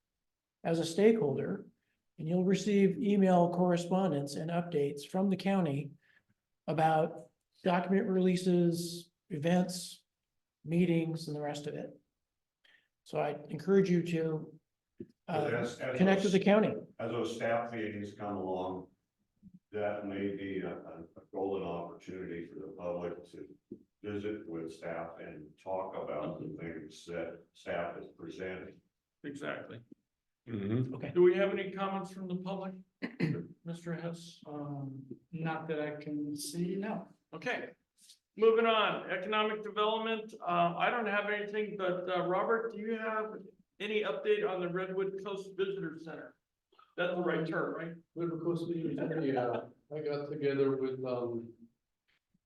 as a stakeholder. And you'll receive email correspondence and updates from the county about document releases, events, meetings, and the rest of it. So I encourage you to As connect with the county. As those staff meetings come along, that may be a golden opportunity for the public to visit with staff and talk about the things that staff is presenting. Exactly. Okay. Do we have any comments from the public? Mr. Hess? Not that I can see, no. Okay, moving on, economic development, I don't have anything, but, Robert, do you have any update on the Redwood Coast Visitor Center? That's the right term, right? River Coast Visitor Center, yeah, I got together with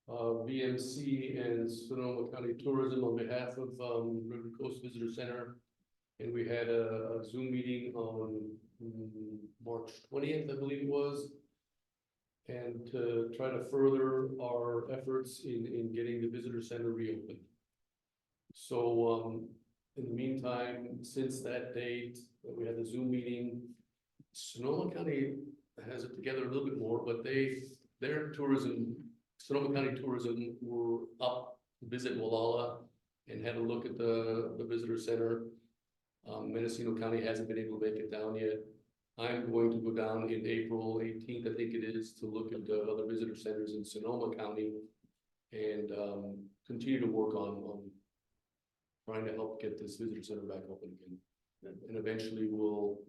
VMC and Sonoma County Tourism on behalf of River Coast Visitor Center. And we had a Zoom meeting on March 20th, I believe it was. And to try to further our efforts in getting the visitor center reopened. So in the meantime, since that date, we had the Zoom meeting, Sonoma County has it together a little bit more, but their tourism, Sonoma County Tourism were up to visit Wallala and had a look at the visitor center. Mendocino County hasn't been able to make it down yet. I'm going to go down in April 18th, I think it is, to look at the other visitor centers in Sonoma County and continue to work on trying to help get this visitor center back open again. And eventually we'll,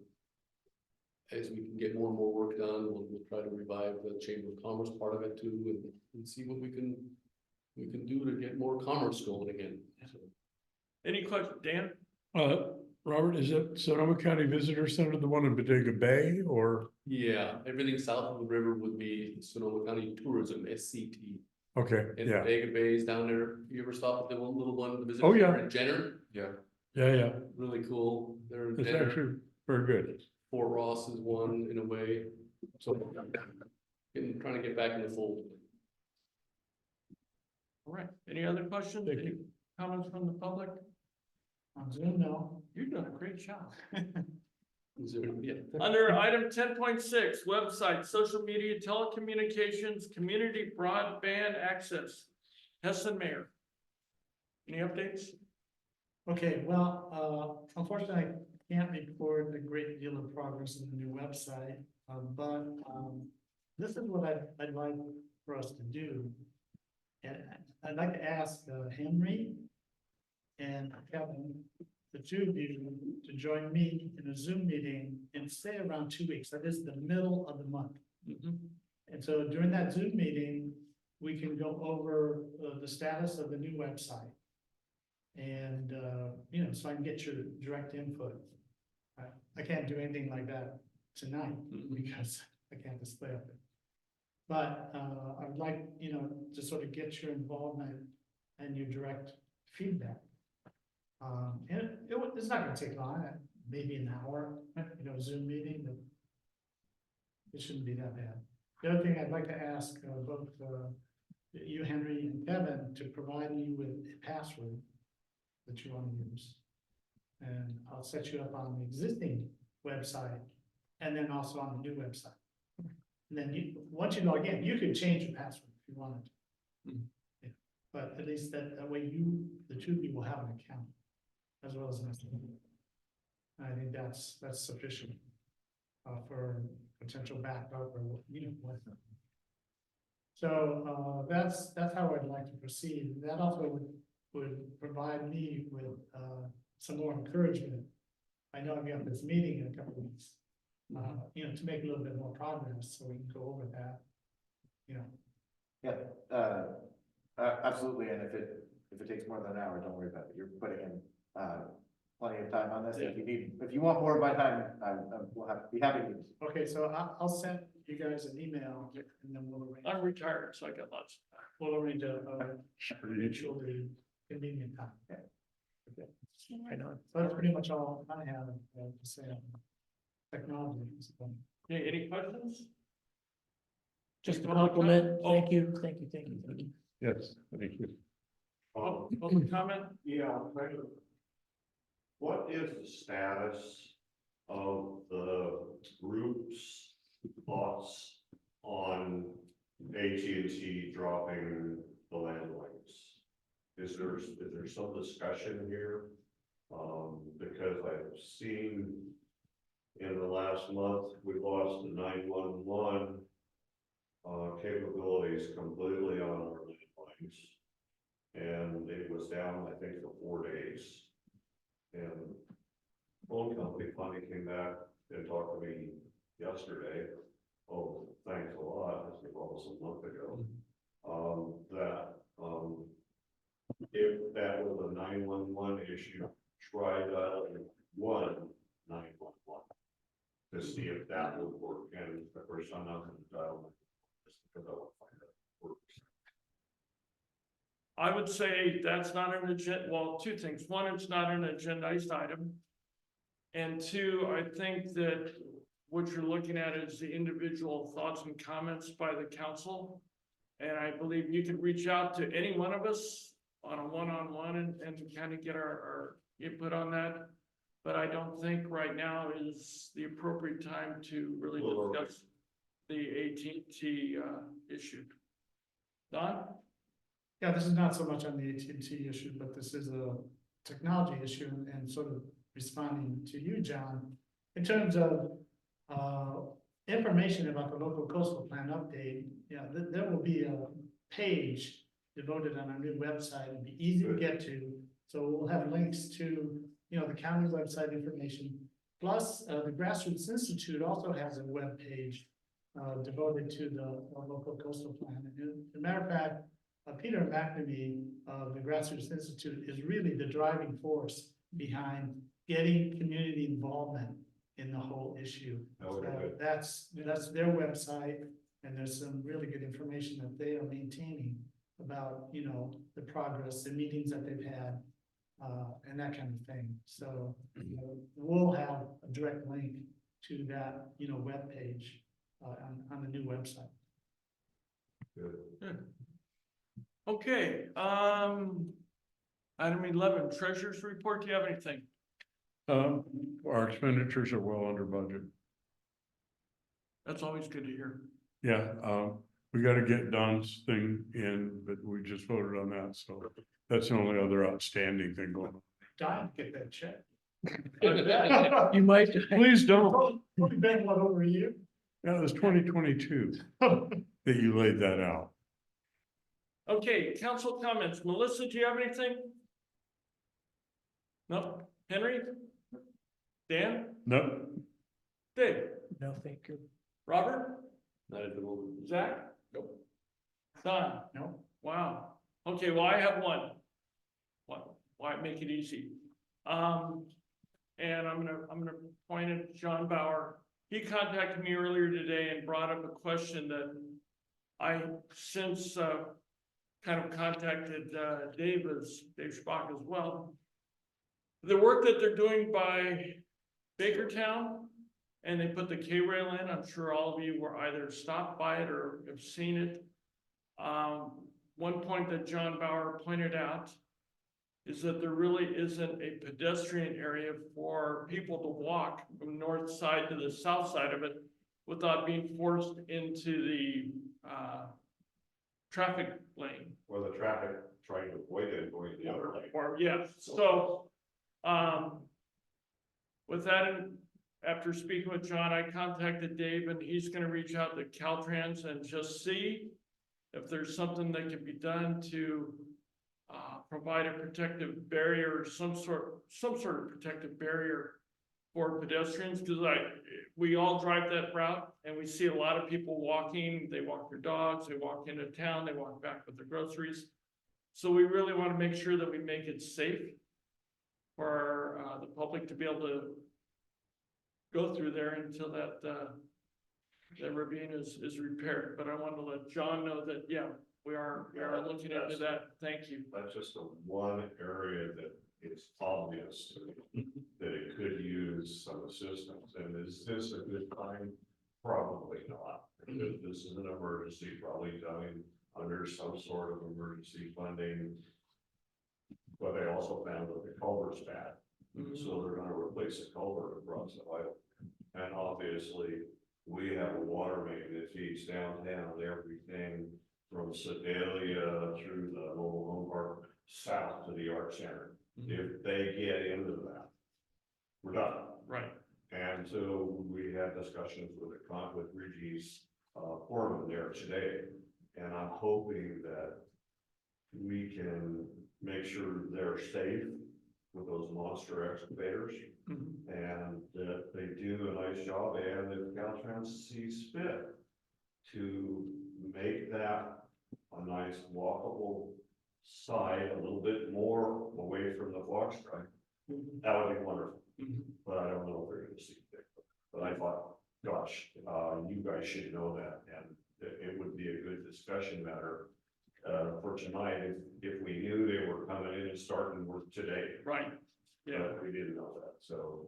as we can get more and more work done, we'll try to revive the Chamber of Commerce part of it too, and see what we can do to get more commerce going again. So. Any questions, Dan? Robert, is it Sonoma County Visitor Center, the one in Bodega Bay, or? Yeah, everything south of the river would be Sonoma County Tourism, SCT. Okay, And yeah. Bodega Bay is down there. You ever stop at the one little one, the visitor Oh, yeah. center in Jenner? Yeah. Yeah. Really cool. They're in It's Jenner. actually very good. Fort Ross is one in a way. So trying to get back in the fold. All right, any other questions? Thank Any you. comments from the public? On Zoom, no. You're doing a great job. Is there, yeah. Under item 10.6, website, social media, telecommunications, community broadband access. Hessen Mayor. Any updates? Okay, well, unfortunately, I can't report a great deal of progress in the new website, but, this is what I'd like for us to do. And I'd like to ask, Henry and Kevin, the two of you, to join me in a Zoom meeting in, say, around 2 weeks. That is the middle of the month. And so during that Zoom meeting, we can go over the status of the new website. And, you know, so I can get your direct input. I can't do anything like that tonight because I can't display it. But I'd like, you know, to sort of get your involvement and your direct feedback. And it's not gonna take long, maybe an hour, you know, Zoom meeting, but it shouldn't be that bad. The other thing I'd like to ask both you, Henry, and Kevin, to provide me with a password that you want to use. And I'll set you up on the existing website and then also on the new website. And then once you log in, you can change your password if you wanted to. Yeah. But at least that way the two of you will have an account as well as an account. I think that's sufficient for potential backup or, you know, whatnot. So that's how I'd like to proceed. That also would provide me with some more encouragement. I know I've got this meeting in a couple of weeks, you know, to make a little bit more progress so we can go over that, you know. Yeah, absolutely, and if it takes more than an hour, don't worry about it, you're putting in, plenty of time on this, if you want more of my time, I will be happy to use it. Okay, so I'll send you guys an email and then we'll arrange. I'm retired, so I got lots of time. We'll arrange a mutually convenient time. Yeah. Okay. I know, so that's pretty much all I have to say on technology. Okay, any questions? Just a compliment. Thank you. Yes, thank you. Public comment? Yeah, what is the status of the group's thoughts on AT&T dropping the landlines? Is there some discussion here? Because I've seen in the last month, we lost the 911 capabilities completely on our landlines. And it was down, I think, for 4 days. And phone company finally came back and talked to me yesterday. Oh, thanks a lot. This was almost a month ago. If that was a 911 issue, try dialing 911 to see if that would work. And of course, I'm not going to dial just because I want to find out if it works. I would say that's not an agenda, well, two things. One, it's not an agendized item. And two, I think that what you're looking at is the individual thoughts and comments by the council. And I believe you can reach out to any one of us on a one-on-one and kind of get our input on that. But I don't think right now is the appropriate time to really discuss the AT&T issue. Don? Yeah, this is not so much on the AT&T issue, but this is a technology issue and sort of responding to you, John, in terms of information about the local coastal plan update. Yeah, there will be a page devoted on our new website. It'll be easy to get to. So we'll have links to, you know, the county website information. Plus, the Grassroots Institute also has a web page devoted to the local coastal plan. And as a matter of fact, Peter McNamee of the Grassroots Institute is really the driving force behind getting community involvement in the whole issue. So that's their website, and there's some really good information that they are maintaining about, you know, the progress, the meetings that they've had, and that kind of thing. So we'll have a direct link to that, you know, webpage on the new website. Good. Okay, I Item 11, treasurer's report. Do you have anything? Our expenditures are well under budget. That's always good to hear. Yeah, we gotta get Don's thing in, but we just voted on that, so that's the only other outstanding thing going on. Dying to get that check. You might. Please don't. Only been what, over a year? Yeah, it was 2022 that you laid that out. Okay, council comments. Melissa, do you have anything? No? Henry? Dan? No, Dave? No, thank you. Robert? Not at the moment. Zach? Nope. Don? No. Wow. Okay, well, I have one. Why make it easy? And I'm gonna point at John Bauer. He contacted me earlier today and brought up a question that I since kind of contacted Dave Spock as well. The work that they're doing by Bakertown, and they put the K-rail in, I'm sure all of you were either stopped by it or have seen it. One point that John Bauer pointed out is that there really isn't a pedestrian area for people to walk from the north side to the south side of it without being forced into the traffic lane. Or the traffic trying to avoid it going the other way. Or, yeah, so, with that, after speaking with John, I contacted Dave and he's gonna reach out to CalTrans and just see if there's something that can be done to provide a protective barrier, some sort of protective barrier for pedestrians, because we all drive that route and we see a lot of people walking. They walk their dogs, they walk into town, they walk back with their groceries. So we really want to make sure that we make it safe for the public to be able to go through there until that ravine is repaired. But I wanted to let John know that, yeah, we are looking into that. Thank you. That's just the one area that it's obvious that it could use some assistance. And is this a good time? Probably not. Because this is an emergency, probably done under some sort of emergency funding. But they also found that the culvert's bad. So they're gonna replace the culvert across the highway. And obviously, we have a water main that feeds downtown, everything from Sedalia through the mobile home park south to the art center. If they get into that, we're done. Right. And so we had discussions with Reggie's foreman there today. And I'm hoping that we can make sure they're safe with those monster excavators. And that they do a nice job, and if CalTrans sees fit to make that a nice walkable side, a little bit more away from the box drive, that would be wonderful. But I don't know if they're gonna see it. But I thought, gosh, you guys should know that, and it would be a good discussion matter for tonight if we knew they were coming in and starting work today. Right. Yeah. But we didn't know that, so.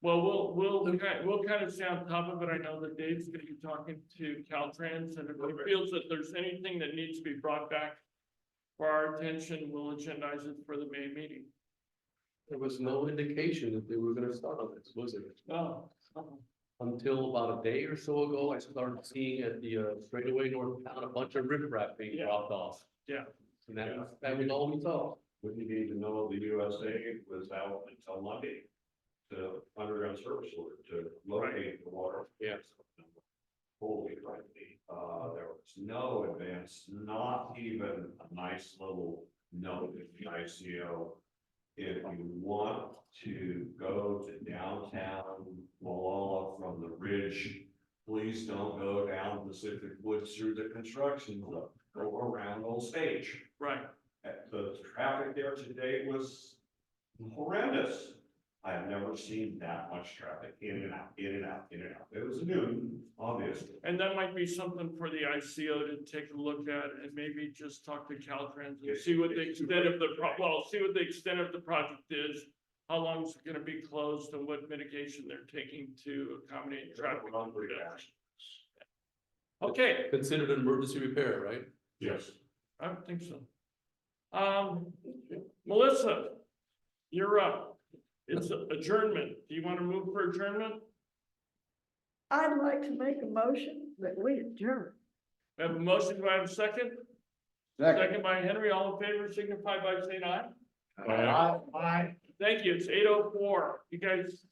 Well, we'll kind of stay on top of it. I know that Dave's gonna be talking to CalTrans, and if he feels that there's anything that needs to be brought back for our attention, we'll agendize it for the May meeting. There was no indication that they were gonna start on this, was there? Oh. Until about a day or so ago, I started seeing at the straightaway north of town, a bunch of riprap being dropped off. Yeah. And that was all we saw. What you need to know, the USA was out until Monday to underground service order to locate the water. Yeah. Holy crikey, there was no advance, not even a nice little note in the ICO. If you want to go to downtown Malala from the ridge, please don't go down Pacific Woods through the construction zone. Go around Old Stage. Right. The traffic there today was horrendous. I have never seen that much traffic in and out, in and out, in and out. It was noon, obviously. And that might be something for the ICO to take a look at and maybe just talk to CalTrans and see what the extent of the project is. How long is it gonna be closed and what mitigation they're taking to accommodate traffic. Okay, Considered an emergency repair, right? Yes. I don't think so. Melissa, you're up. It's adjournment. Do you want to move for adjournment? I'd like to make a motion that we adjourn. We have a motion. Do I have a second? Second by Henry. All in favor, signify by saying aye. Aye. Thank you. It's 8:04. You guys,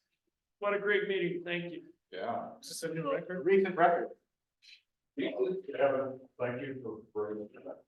what a great meeting. Thank you. Yeah. Is this a new record? Recent record. Kevin, thank you for bringing that up.